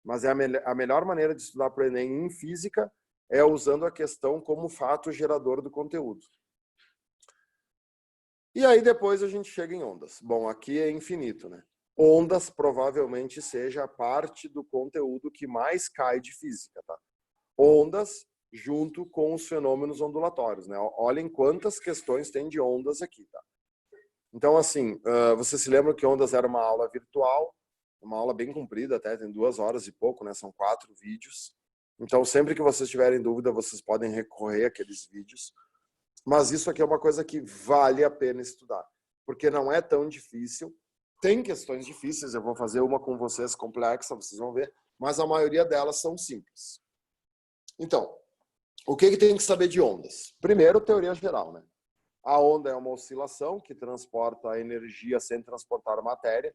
Mas é a melhor maneira de estudar para o Enem em física é usando a questão como fato gerador do conteúdo. E aí depois a gente chega em ondas. Bom, aqui é infinito, né? Ondas provavelmente seja a parte do conteúdo que mais cai de física, tá? Ondas junto com os fenômenos ondulatórios, né? Olhem quantas questões tem de ondas aqui, tá? Então, assim, você se lembra que ondas era uma aula virtual, uma aula bem comprida até, tem 2 horas e pouco, né? São 4 vídeos. Então, sempre que vocês tiverem dúvida, vocês podem recorrer àqueles vídeos. Mas isso aqui é uma coisa que vale a pena estudar, porque não é tão difícil. Tem questões difíceis, eu vou fazer uma com vocês complexa, vocês vão ver, mas a maioria delas são simples. Então, o que tem que saber de ondas? Primeiro, teoria geral, né? A onda é uma oscilação que transporta a energia sem transportar a matéria.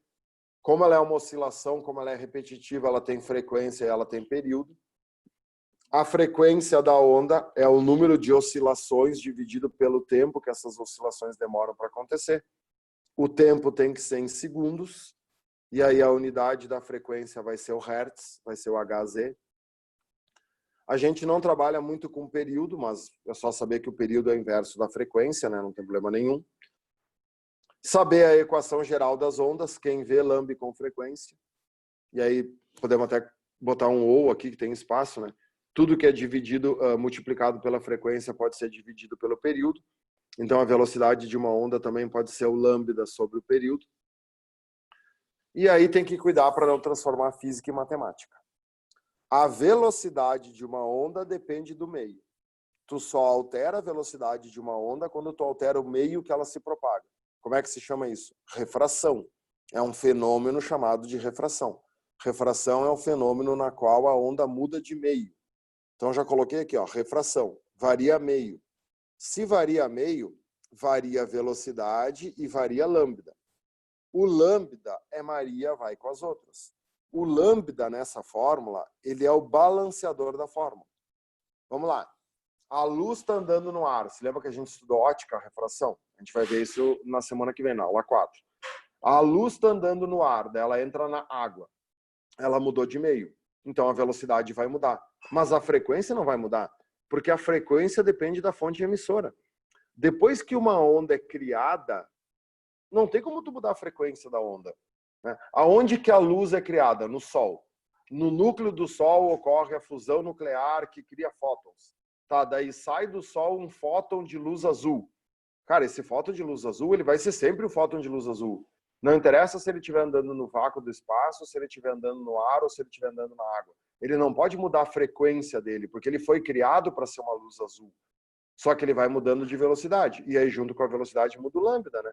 Como ela é uma oscilação, como ela é repetitiva, ela tem frequência e ela tem período. A frequência da onda é o número de oscilações dividido pelo tempo que essas oscilações demoram para acontecer. O tempo tem que ser em segundos, e aí a unidade da frequência vai ser o Hertz, vai ser o Hz. A gente não trabalha muito com período, mas é só saber que o período é o inverso da frequência, né? Não tem problema nenhum. Saber a equação geral das ondas, quem vê lambe com frequência. E aí podemos até botar um ou aqui, que tem espaço, né? Tudo que é dividido, multiplicado pela frequência pode ser dividido pelo período. Então, a velocidade de uma onda também pode ser o lambda sobre o período. E aí tem que cuidar para não transformar física em matemática. A velocidade de uma onda depende do meio. Tu só altera a velocidade de uma onda quando tu altera o meio que ela se propaga. Como é que se chama isso? Refração. É um fenômeno chamado de refração. Refração é um fenômeno na qual a onda muda de meio. Então, já coloquei aqui, ó, refração. Varia meio. Se varia meio, varia velocidade e varia lambda. O lambda é Maria vai com as outras. O lambda nessa fórmula, ele é o balanceador da fórmula. Vamos lá. A luz está andando no ar. Se lembra que a gente estudou ótica, refração? A gente vai ver isso na semana que vem, na aula 4. A luz está andando no ar, daí ela entra na água. Ela mudou de meio. Então a velocidade vai mudar. Mas a frequência não vai mudar, porque a frequência depende da fonte emissora. Depois que uma onda é criada, não tem como tu mudar a frequência da onda, né? Aonde que a luz é criada? No Sol. No núcleo do Sol ocorre a fusão nuclear que cria fótons. Tá, daí sai do Sol um fóton de luz azul. Cara, esse fóton de luz azul, ele vai ser sempre o fóton de luz azul. Não interessa se ele estiver andando no vácuo do espaço, se ele estiver andando no ar ou se ele estiver andando na água. Ele não pode mudar a frequência dele, porque ele foi criado para ser uma luz azul. Só que ele vai mudando de velocidade. E aí, junto com a velocidade, muda o lambda, né?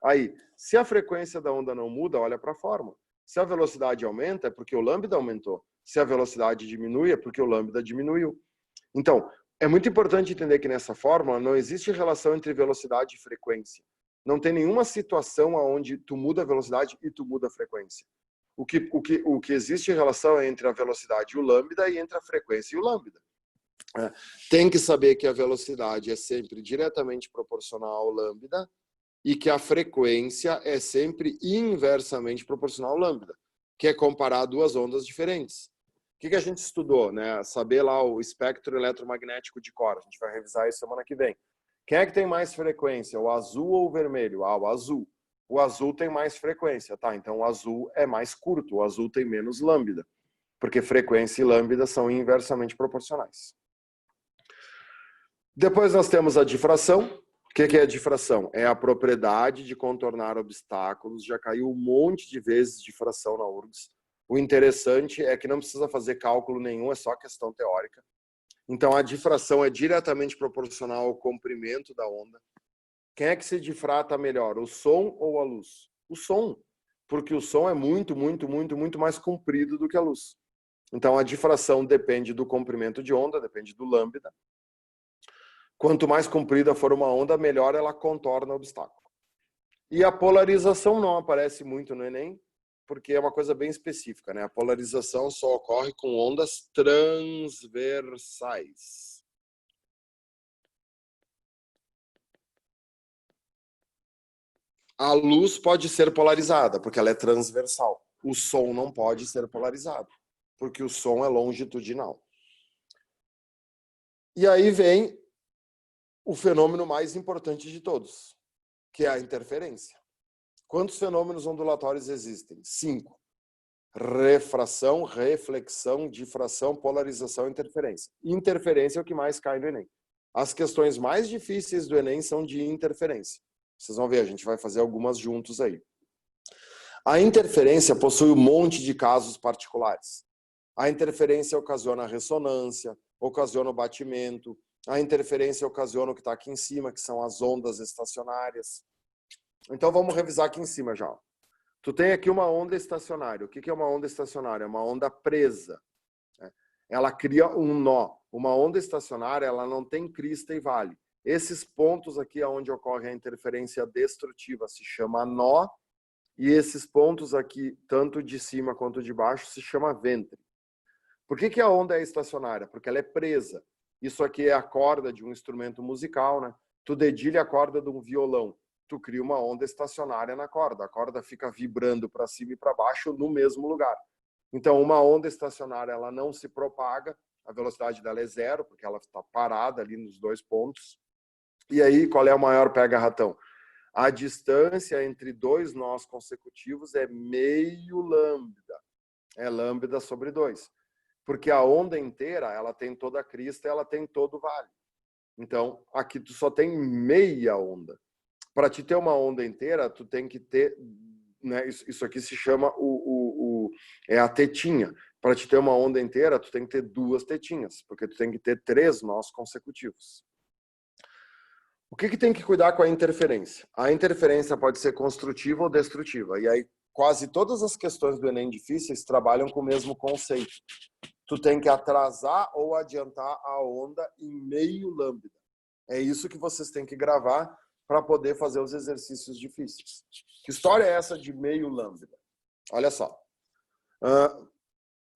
Aí, se a frequência da onda não muda, olha para a fórmula. Se a velocidade aumenta, é porque o lambda aumentou. Se a velocidade diminui, é porque o lambda diminuiu. Então, é muito importante entender que nessa fórmula não existe relação entre velocidade e frequência. Não tem nenhuma situação onde tu muda a velocidade e tu muda a frequência. O que existe em relação é entre a velocidade e o lambda e entre a frequência e o lambda. Tem que saber que a velocidade é sempre diretamente proporcional ao lambda e que a frequência é sempre inversamente proporcional ao lambda, que é comparar duas ondas diferentes. O que a gente estudou, né? Saber lá o espectro eletromagnético de Corr. A gente vai revisar isso semana que vem. Quem é que tem mais frequência, o azul ou o vermelho? O azul. O azul tem mais frequência, tá? Então o azul é mais curto, o azul tem menos lambda, porque frequência e lambda são inversamente proporcionais. Depois nós temos a difração. O que é a difração? É a propriedade de contornar obstáculos. Já caiu um monte de vezes difração na URGS. O interessante é que não precisa fazer cálculo nenhum, é só questão teórica. Então a difração é diretamente proporcional ao comprimento da onda. Quem é que se difrata melhor, o som ou a luz? O som, porque o som é muito mais comprido do que a luz. Então a difração depende do comprimento de onda, depende do lambda. Quanto mais comprida for uma onda, melhor ela contorna o obstáculo. E a polarização não aparece muito no Enem, porque é uma coisa bem específica, né? A polarização só ocorre com ondas transversais. A luz pode ser polarizada, porque ela é transversal. O som não pode ser polarizado, porque o som é longitudinal. E aí vem o fenômeno mais importante de todos, que é a interferência. Quantos fenômenos ondulatórios existem? 5. Refração, reflexão, difração, polarização e interferência. Interferência é o que mais cai no Enem. As questões mais difíceis do Enem são de interferência. Vocês vão ver, a gente vai fazer algumas juntos aí. A interferência possui um monte de casos particulares. A interferência ocasiona a ressonância, ocasiona o batimento. A interferência ocasiona o que está aqui em cima, que são as ondas estacionárias. Então vamos revisar aqui em cima já. Tu tem aqui uma onda estacionária. O que é uma onda estacionária? É uma onda presa. Ela cria um nó. Uma onda estacionária, ela não tem crista e vale. Esses pontos aqui onde ocorre a interferência destrutiva se chama nó, e esses pontos aqui, tanto de cima quanto de baixo, se chama ventre. Por que a onda é estacionária? Porque ela é presa. Isso aqui é a corda de um instrumento musical, né? Tu dedilha a corda de um violão, tu cria uma onda estacionária na corda. A corda fica vibrando para cima e para baixo no mesmo lugar. Então, uma onda estacionária, ela não se propaga, a velocidade dela é zero, porque ela está parada ali nos dois pontos. E aí, qual é o maior pega-ratão? A distância entre dois nós consecutivos é meio lambda. É lambda sobre 2. Porque a onda inteira, ela tem toda a crista, ela tem todo o vale. Então, aqui tu só tem meia onda. Para te ter uma onda inteira, tu tem que ter, né, isso aqui se chama é a tetinha. Para te ter uma onda inteira, tu tem que ter 2 tetinhas, porque tu tem que ter 3 nós consecutivos. O que tem que cuidar com a interferência? A interferência pode ser construtiva ou destrutiva. E aí, quase todas as questões do Enem difíceis trabalham com o mesmo conceito. Tu tem que atrasar ou adiantar a onda em meio lambda. É isso que vocês têm que gravar para poder fazer os exercícios difíceis. Que história é essa de meio lambda? Olha só.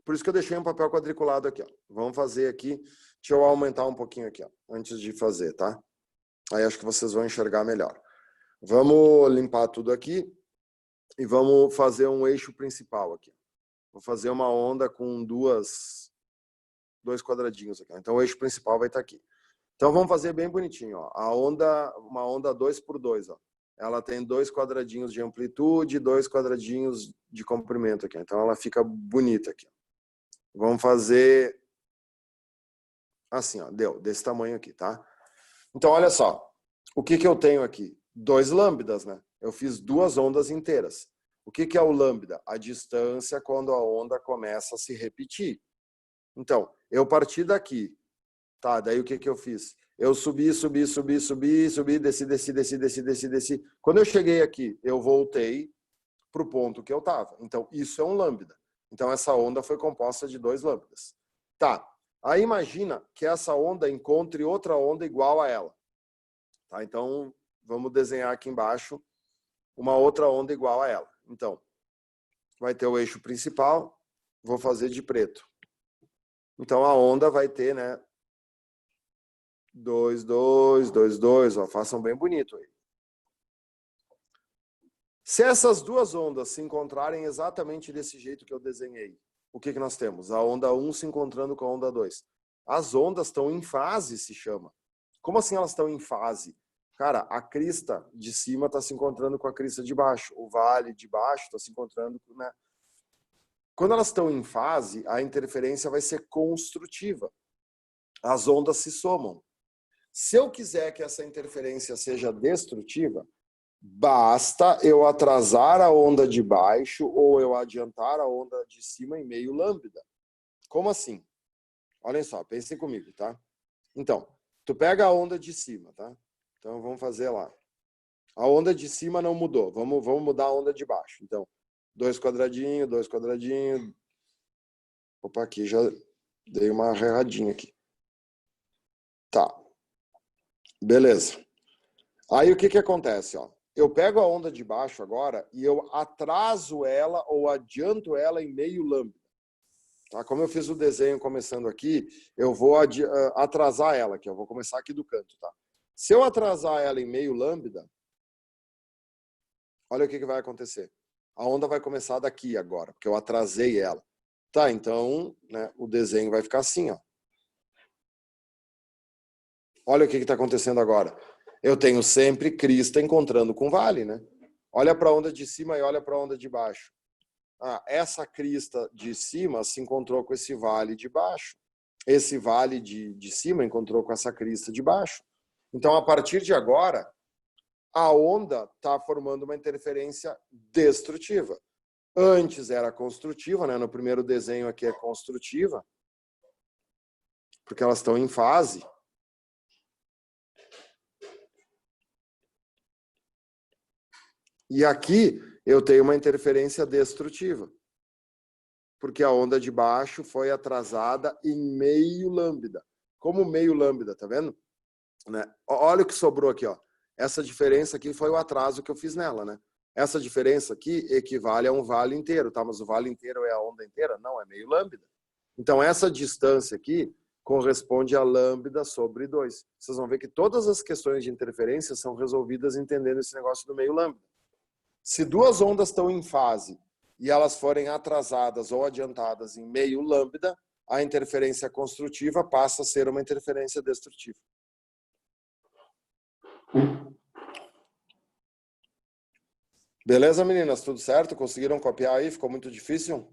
Por isso que eu deixei um papel quadriculado aqui. Ó. Vamos fazer aqui. Deixa eu aumentar um pouquinho aqui, ó, antes de fazer, tá? Aí acho que vocês vão enxergar melhor. Vamos limpar tudo aqui e vamos fazer um eixo principal aqui. Vou fazer uma onda com dois quadradinhos aqui. Então o eixo principal vai estar aqui. Então vamos fazer bem bonitinho. Ó. Uma onda 2x2. Ó. Ela tem 2 quadradinhos de amplitude e 2 quadradinhos de comprimento aqui. Então ela fica bonita aqui. Vamos fazer assim, ó. Deu, desse tamanho aqui, tá? Então, olha só. O que eu tenho aqui? 2 lambdas, né? Eu fiz 2 ondas inteiras. O que é o lambda? A distância quando a onda começa a se repetir. Então, eu parti daqui. Tá, daí o que eu fiz? Eu subi, desci. Quando eu cheguei aqui, eu voltei para o ponto que eu estava. Então, isso é um lambda. Então, essa onda foi composta de 2 lambdas. Tá. Aí imagina que essa onda encontre outra onda igual a ela. Tá? Então, vamos desenhar aqui embaixo uma outra onda igual a ela. Então, vai ter o eixo principal, vou fazer de preto. Então, a onda vai ter, né, 2, 2, 2, 2. Ó, façam bem bonito aí. Se essas duas ondas se encontrarem exatamente desse jeito que eu desenhei, o que nós temos? A onda 1 se encontrando com a onda 2. As ondas estão em fase, se chama. Como assim elas estão em fase? Cara, a crista de cima está se encontrando com a crista de baixo. O vale de baixo está se encontrando com... Né? Quando elas estão em fase, a interferência vai ser construtiva. As ondas se somam. Se eu quiser que essa interferência seja destrutiva, basta eu atrasar a onda de baixo ou eu adiantar a onda de cima em meio lambda. Como assim? Olhem só, pensem comigo, tá? Então, tu pega a onda de cima, tá? Então, vamos fazer lá. A onda de cima não mudou. Vamos mudar a onda de baixo. Então, 2 quadradinhos, 2 quadradinhos. Opa, aqui já dei uma erradinha aqui. Tá. Beleza. Aí, o que acontece, ó? Eu pego a onda de baixo agora e eu atraso ela ou adianto ela em meio lambda. Tá? Como eu fiz o desenho começando aqui, eu vou atrasar ela aqui. Eu vou começar aqui do canto, tá? Se eu atrasar ela em meio lambda, olha o que vai acontecer. A onda vai começar daqui agora, porque eu atrasei ela. Tá, então, né, o desenho vai ficar assim, ó. Olha o que está acontecendo agora. Eu tenho sempre crista encontrando com vale, né? Olha para a onda de cima e olha para a onda de baixo. Ah, essa crista de cima se encontrou com esse vale de baixo. Esse vale de cima encontrou com essa crista de baixo. Então, a partir de agora, a onda está formando uma interferência destrutiva. Antes era construtiva, né? No primeiro desenho aqui é construtiva, porque elas estão em fase. E aqui eu tenho uma interferência destrutiva, porque a onda de baixo foi atrasada em meio lambda. Como meio lambda, tá vendo? Né? Olha o que sobrou aqui, ó. Essa diferença aqui foi o atraso que eu fiz nela, né? Essa diferença aqui equivale a um vale inteiro, tá? Mas o vale inteiro é a onda inteira? Não, é meio lambda. Então, essa distância aqui corresponde a lambda sobre 2. Vocês vão ver que todas as questões de interferência são resolvidas entendendo esse negócio do meio lambda. Se duas ondas estão em fase e elas forem atrasadas ou adiantadas em meio lambda, a interferência construtiva passa a ser uma interferência destrutiva. Beleza, meninas? Tudo certo? Conseguiram copiar aí? Ficou muito difícil?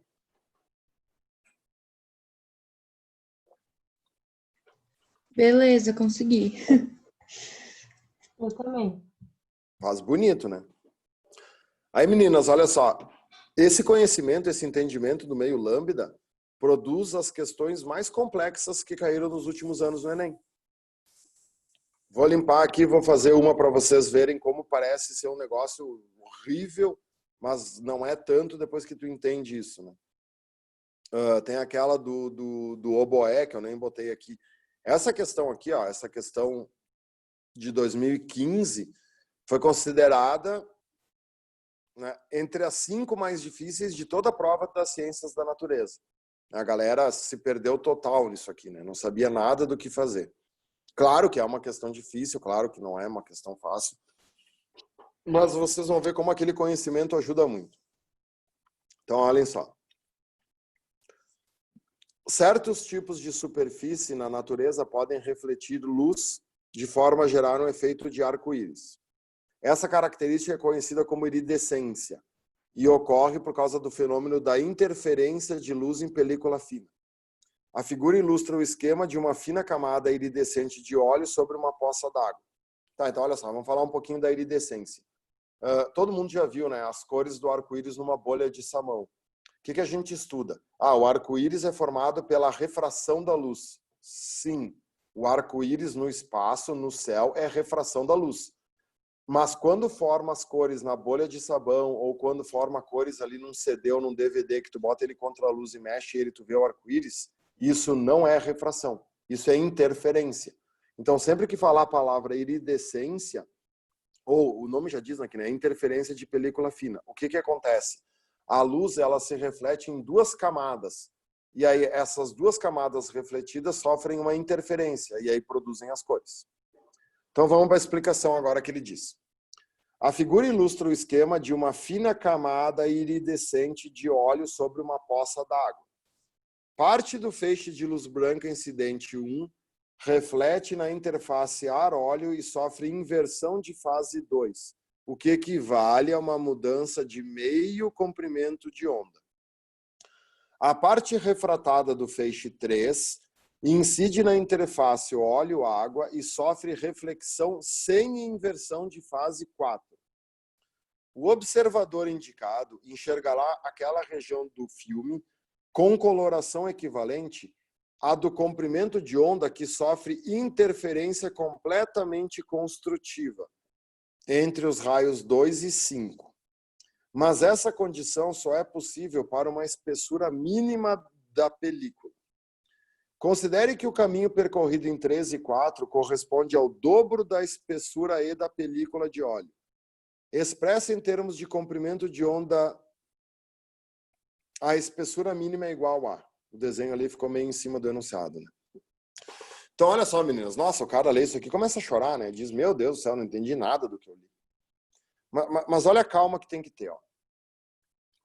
Beleza, consegui. Eu também. Faz bonito, né? Aí, meninas, olha só. Esse conhecimento, esse entendimento do meio lambda produz as questões mais complexas que caíram nos últimos anos no Enem. Vou limpar aqui, vou fazer uma para vocês verem como parece ser um negócio horrível, mas não é tanto depois que tu entende isso, né? Tem aquela do oboé, que eu nem botei aqui. Essa questão aqui, ó, essa questão de 2015, foi considerada, né, entre as 5 mais difíceis de toda a prova das ciências da natureza. A galera se perdeu total nisso aqui, né? Não sabia nada do que fazer. Claro que é uma questão difícil, claro que não é uma questão fácil, mas vocês vão ver como aquele conhecimento ajuda muito. Então, olhem só. Certos tipos de superfície na natureza podem refletir luz de forma a gerar um efeito de arco-íris. Essa característica é conhecida como iridescência e ocorre por causa do fenômeno da interferência de luz em película fina. A figura ilustra o esquema de uma fina camada iridescente de óleo sobre uma poça d'água. Tá, então olha só, vamos falar um pouquinho da iridescência. Todo mundo já viu, né, as cores do arco-íris numa bolha de sabão. O que a gente estuda? O arco-íris é formado pela refração da luz. Sim, o arco-íris no espaço, no céu, é refração da luz. Mas quando forma as cores na bolha de sabão ou quando forma cores ali num CD ou num DVD que tu bota ele contra a luz e mexe ele, tu vê o arco-íris, isso não é refração, isso é interferência. Então, sempre que falar a palavra iridescência, ou o nome já diz aqui, né, interferência de película fina, o que acontece? A luz, ela se reflete em 2 camadas. e aí essas duas camadas refletidas sofrem uma interferência e aí produzem as cores. Então vamos para a explicação agora que ele diz. A figura ilustra o esquema de uma fina camada iridescente de óleo sobre uma poça d'água. Parte do feixe de luz branca incidente 1 reflete na interface ar-óleo e sofre inversão de fase 2, o que equivale a uma mudança de meio comprimento de onda. A parte refratada do feixe 3 incide na interface óleo-água e sofre reflexão sem inversão de fase 4. O observador indicado enxergará aquela região do filme com coloração equivalente à do comprimento de onda que sofre interferência completamente construtiva entre os raios 2 e 5. Mas essa condição só é possível para uma espessura mínima da película. Considere que o caminho percorrido em 3 e 4 corresponde ao dobro da espessura E da película de óleo. Expressa em termos de comprimento de onda, a espessura mínima é igual a... O desenho ali ficou meio em cima do enunciado, né? Então, olha só, meninas. Nossa, o cara lê isso aqui e começa a chorar, né? Diz, meu Deus do céu, não entendi nada do que eu li. Mas olha a calma que tem que ter, ó.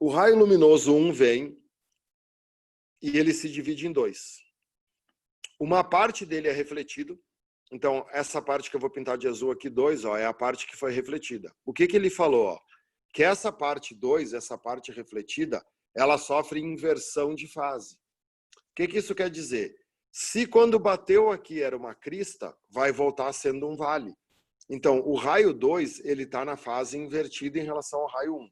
O raio luminoso 1 vem e ele se divide em 2. Uma parte dele é refletido. Então, essa parte que eu vou pintar de azul aqui, 2, ó, é a parte que foi refletida. O que ele falou? Ó? Que essa parte 2, essa parte refletida, ela sofre inversão de fase. O que isso quer dizer? Se quando bateu aqui era uma crista, vai voltar sendo um vale. Então, o raio 2, ele está na fase invertida em relação ao raio 1.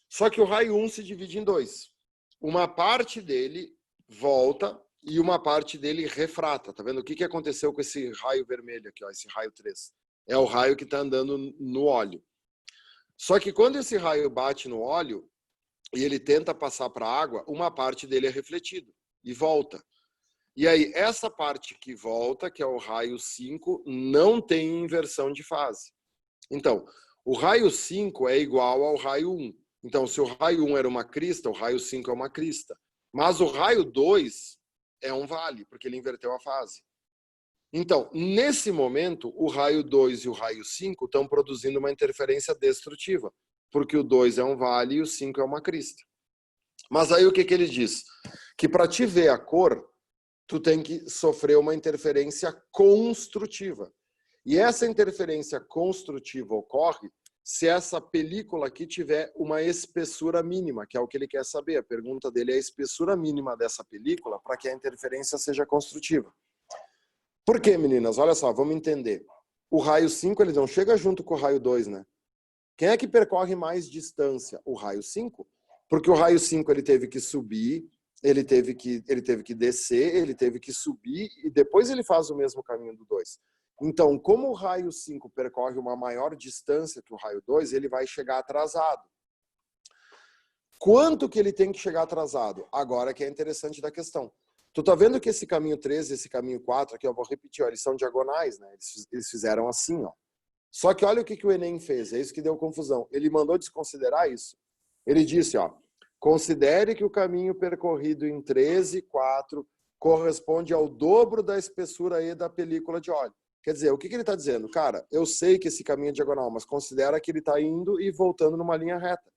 Só que o raio 1 se divide em 2. Uma parte dele volta e uma parte dele refrata. Tá vendo o que aconteceu com esse raio vermelho aqui, ó, esse raio 3? É o raio que está andando no óleo. Só que quando esse raio bate no óleo e ele tenta passar para a água, uma parte dele é refletido e volta. E aí, essa parte que volta, que é o raio 5, não tem inversão de fase. Então, o raio 5 é igual ao raio 1. Então, se o raio 1 era uma crista, o raio 5 é uma crista. Mas o raio 2 é um vale, porque ele inverteu a fase. Então, nesse momento, o raio 2 e o raio 5 estão produzindo uma interferência destrutiva, porque o 2 é um vale e o 5 é uma crista. Mas aí o que ele diz? Que para te ver a cor, tu tem que sofrer uma interferência construtiva. E essa interferência construtiva ocorre se essa película aqui tiver uma espessura mínima, que é o que ele quer saber. A pergunta dele é a espessura mínima dessa película para que a interferência seja construtiva. Por quê, meninas? Olha só, vamos entender. O raio 5 ele não chega junto com o raio 2, né? Quem é que percorre mais distância? O raio 5. Porque o raio 5 ele teve que subir, ele teve que descer, ele teve que subir e depois ele faz o mesmo caminho do 2. Então, como o raio 5 percorre uma maior distância que o raio 2, ele vai chegar atrasado. Quanto que ele tem que chegar atrasado? Agora que é interessante da questão. Tu tá vendo que esse caminho 3 e esse caminho 4, aqui eu vou repetir, ó, eles são diagonais, né? Eles fizeram assim, ó. Só que olha o que o Enem fez, é isso que deu confusão. Ele mandou desconsiderar isso. Ele disse, ó, considere que o caminho percorrido em 3 e 4 corresponde ao dobro da espessura E da película de óleo. Quer dizer, o que ele está dizendo? Cara, eu sei que esse caminho é diagonal, mas considera que ele está indo e voltando numa linha reta.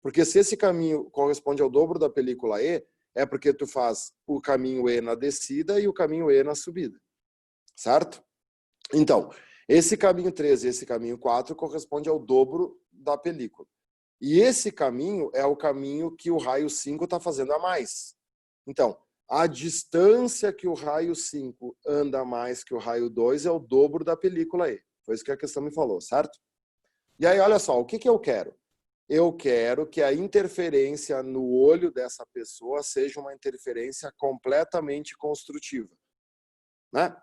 Porque se esse caminho corresponde ao dobro da película E, é porque tu faz o caminho E na descida e o caminho E na subida. Certo? Então, esse caminho 3 e esse caminho 4 corresponde ao dobro da película. E esse caminho é o caminho que o raio 5 está fazendo a mais. Então, a distância que o raio 5 anda mais que o raio 2 é o dobro da película E. Foi isso que a questão me falou, certo? E aí, olha só, o que eu quero? Eu quero que a interferência no olho dessa pessoa seja uma interferência completamente construtiva. Né?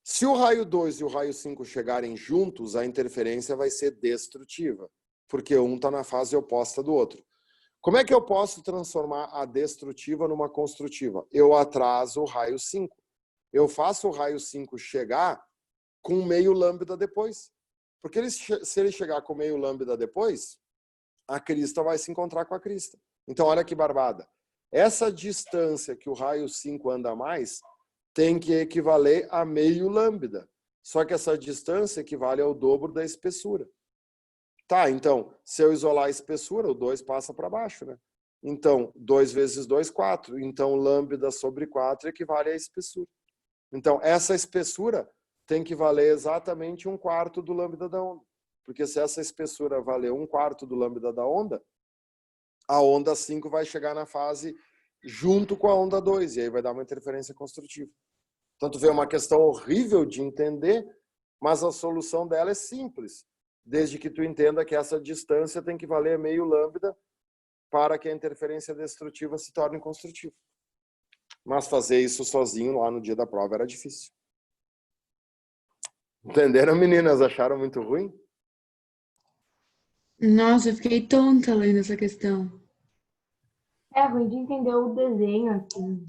Se o raio 2 e o raio 5 chegarem juntos, a interferência vai ser destrutiva, porque um está na fase oposta do outro. Como é que eu posso transformar a destrutiva numa construtiva? Eu atraso o raio 5. Eu faço o raio 5 chegar com meio lambda depois. Porque se ele chegar com meio lambda depois, a crista vai se encontrar com a crista. Então, olha que barbada. essa distância que o raio 5 anda mais tem que equivaler a meio lambda. Só que essa distância equivale ao dobro da espessura. Tá, então, se eu isolar a espessura, o 2 passa para baixo, né? Então, 2 vezes 2, 4. Então, lambda sobre 4 equivale à espessura. Então, essa espessura tem que valer exatamente 1/4 do lambda da onda. Porque se essa espessura valer 1/4 do lambda da onda, a onda 5 vai chegar na fase junto com a onda 2, e aí vai dar uma interferência construtiva. Então, tu vê uma questão horrível de entender, mas a solução dela é simples, desde que tu entenda que essa distância tem que valer meio lambda para que a interferência destrutiva se torne construtiva. Mas fazer isso sozinho lá no dia da prova era difícil. Entenderam, meninas? Acharam muito ruim? Nossa, eu fiquei tonta lendo essa questão. É ruim de entender o desenho aqui.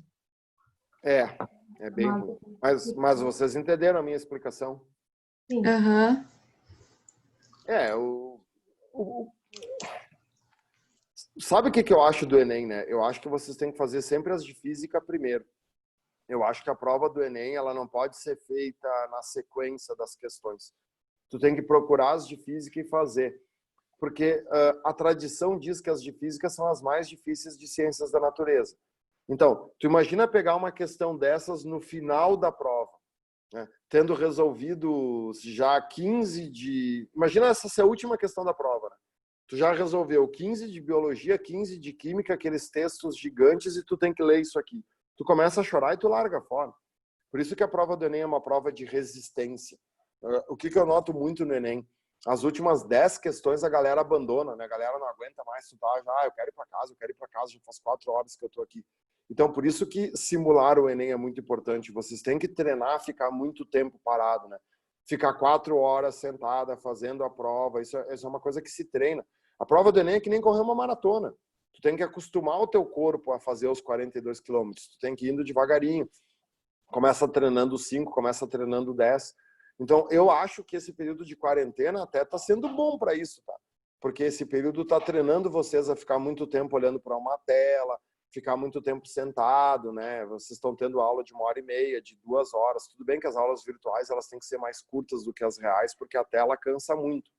É bem ruim. Mas vocês entenderam a minha explicação? Sim. Aham. Sabe o que eu acho do Enem, né? Eu acho que vocês têm que fazer sempre as de física primeiro. Eu acho que a prova do Enem, ela não pode ser feita na sequência das questões. Tu tem que procurar as de física e fazer. Porque a tradição diz que as de física são as mais difíceis de ciências da natureza. Então, tu imagina pegar uma questão dessas no final da prova, né? Tendo resolvido já 15 de... Imagina essa ser a última questão da prova, né? Tu já resolveu 15 de biologia, 15 de química, aqueles textos gigantes, e tu tem que ler isso aqui. Tu começa a chorar e tu larga fora. Por isso que a prova do Enem é uma prova de resistência. O que eu noto muito no Enem? As últimas 10 questões a galera abandona, né? A galera não aguenta mais estudar, já, eu quero ir para casa, já faz 4 horas que eu tô aqui. Então, por isso que simular o Enem é muito importante. Vocês têm que treinar, ficar muito tempo parado, né? Ficar 4 horas sentada fazendo a prova, isso é uma coisa que se treina. A prova do Enem é que nem correr uma maratona. Tu tem que acostumar o teu corpo a fazer os 42 quilômetros. Tu tem que ir indo devagarinho. Começa treinando 5, começa treinando 10. Então, eu acho que esse período de quarentena até está sendo bom para isso, tá? Porque esse período está treinando vocês a ficar muito tempo olhando para uma tela, ficar muito tempo sentado, né? Vocês estão tendo aula de 1h30, de 2 horas. Tudo bem que as aulas virtuais elas têm que ser mais curtas do que as reais, porque a tela cansa muito.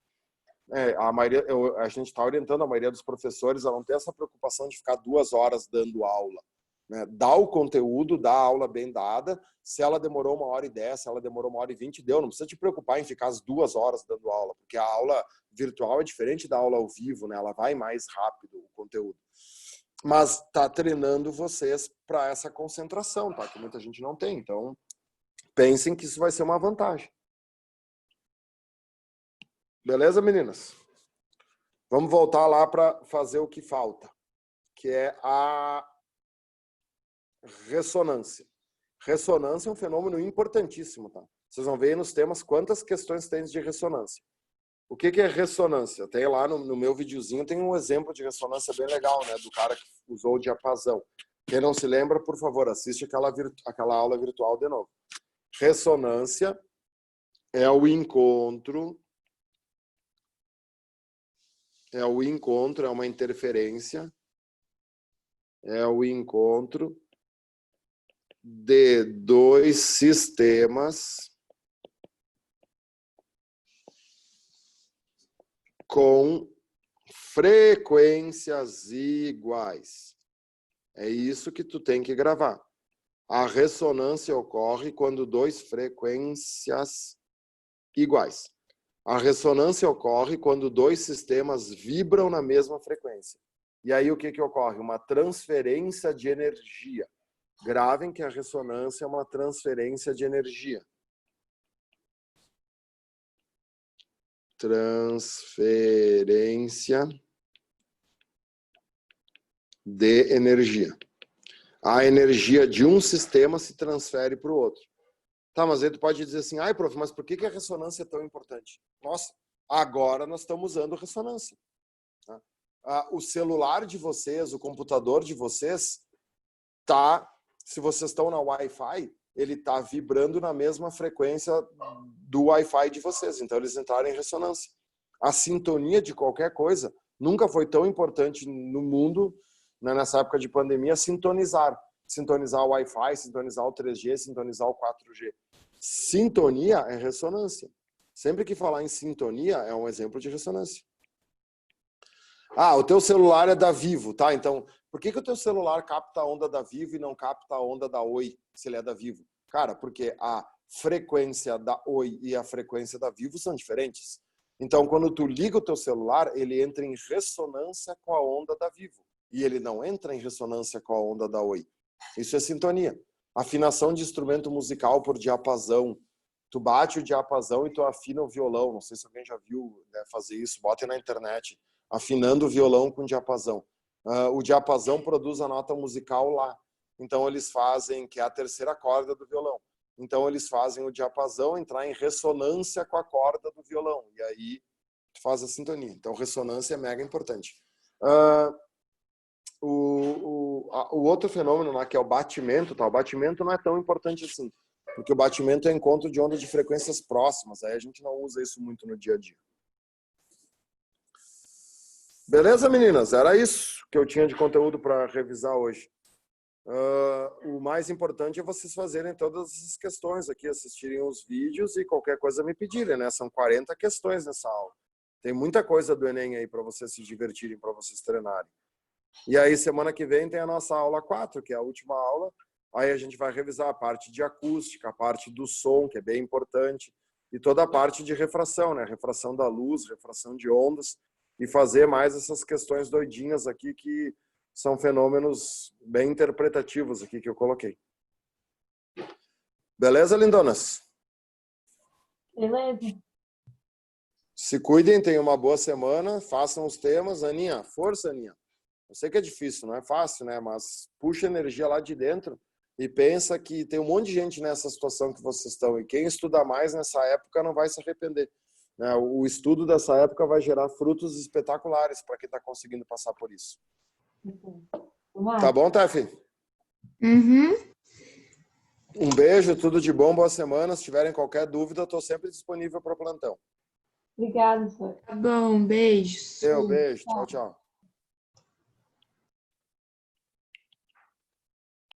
A gente está orientando a maioria dos professores a não ter essa preocupação de ficar 2 horas dando aula, né? Dá o conteúdo, dá a aula bem dada. Se ela demorou 1h10, se ela demorou 1h20, deu. Não precisa te preocupar em ficar as 2 horas dando aula, porque a aula virtual é diferente da aula ao vivo, né? Ela vai mais rápido, o conteúdo. Mas tá treinando vocês para essa concentração, tá? Que muita gente não tem. Então, pensem que isso vai ser uma vantagem. Beleza, meninas? Vamos voltar lá para fazer o que falta, que é a ressonância. Ressonância é um fenômeno importantíssimo, tá? Vocês vão ver aí nos temas quantas questões tem de ressonância. O que é ressonância? Tem lá no meu videozinho, tem um exemplo de ressonância bem legal, né? Do cara que usou o diapasão. Quem não se lembra, por favor, assiste aquela aula virtual de novo. Ressonância é o encontro, é uma interferência, é o encontro de 2 sistemas com frequências iguais. É isso que tu tem que gravar. A ressonância ocorre quando 2 frequências iguais. A ressonância ocorre quando 2 sistemas vibram na mesma frequência. E aí o que ocorre? Uma transferência de energia. Gravem que a ressonância é uma transferência de energia. Transferência de energia. A energia de um sistema se transfere para o outro. Tá, mas aí tu pode dizer assim, ai, prof, mas por que a ressonância é tão importante? Nossa, agora nós estamos usando ressonância. O celular de vocês, o computador de vocês, se vocês estão na Wi-Fi, ele está vibrando na mesma frequência do Wi-Fi de vocês. Então, eles entraram em ressonância. A sintonia de qualquer coisa nunca foi tão importante no mundo né, nessa época de pandemia, sintonizar. Sintonizar o Wi-Fi, sintonizar o 3G, sintonizar o 4G. Sintonia é ressonância. Sempre que falar em sintonia, é um exemplo de ressonância. Ah, o teu celular é da Vivo, tá? Então, por que o teu celular capta a onda da Vivo e não capta a onda da Oi, se ele é da Vivo? Cara, porque a frequência da Oi e a frequência da Vivo são diferentes. Então, quando tu liga o teu celular, ele entra em ressonância com a onda da Vivo. E ele não entra em ressonância com a onda da Oi. Isso é sintonia. Afinação de instrumento musical por diapasão. Tu bate o diapasão e tu afina o violão. Não sei se alguém já viu, né, fazer isso. Bota na internet. Afinando o violão com diapasão. O diapasão produz a nota musical lá. Então, eles fazem, que é a terceira corda do violão. Então, eles fazem o diapasão entrar em ressonância com a corda do violão. E aí, tu faz a sintonia. Então, ressonância é mega importante. O outro fenômeno lá, que é o batimento, tá? O batimento não é tão importante assim. Porque o batimento é encontro de ondas de frequências próximas. Aí a gente não usa isso muito no dia a dia. Beleza, meninas? Era isso que eu tinha de conteúdo para revisar hoje. O mais importante é vocês fazerem todas essas questões aqui, assistirem os vídeos e qualquer coisa me pedirem, né? São 40 questões nessa aula. Tem muita coisa do Enem aí para vocês se divertirem, para vocês treinarem. E aí, semana que vem tem a nossa aula 4, que é a última aula. Aí a gente vai revisar a parte de acústica, a parte do som, que é bem importante, e toda a parte de refração, né? Refração da luz, refração de ondas, e fazer mais essas questões doidinhas aqui, que são fenômenos bem interpretativos aqui que eu coloquei. Beleza, lindonas? Beleza. Se cuidem, tenham uma boa semana, façam os temas. Aninha, força, Aninha. Eu sei que é difícil, não é fácil, né? Mas puxa energia lá de dentro e pensa que tem um monte de gente nessa situação que vocês estão. E quem estuda mais nessa época não vai se arrepender, né? O estudo dessa época vai gerar frutos espetaculares para quem está conseguindo passar por isso. Tá bom, Tefi? Uhum. Um beijo, tudo de bom, boa semana. Se tiverem qualquer dúvida, eu estou sempre disponível para o plantão. Obrigada, senhor. Tá bom, beijos. Beijo, tchau, tchau.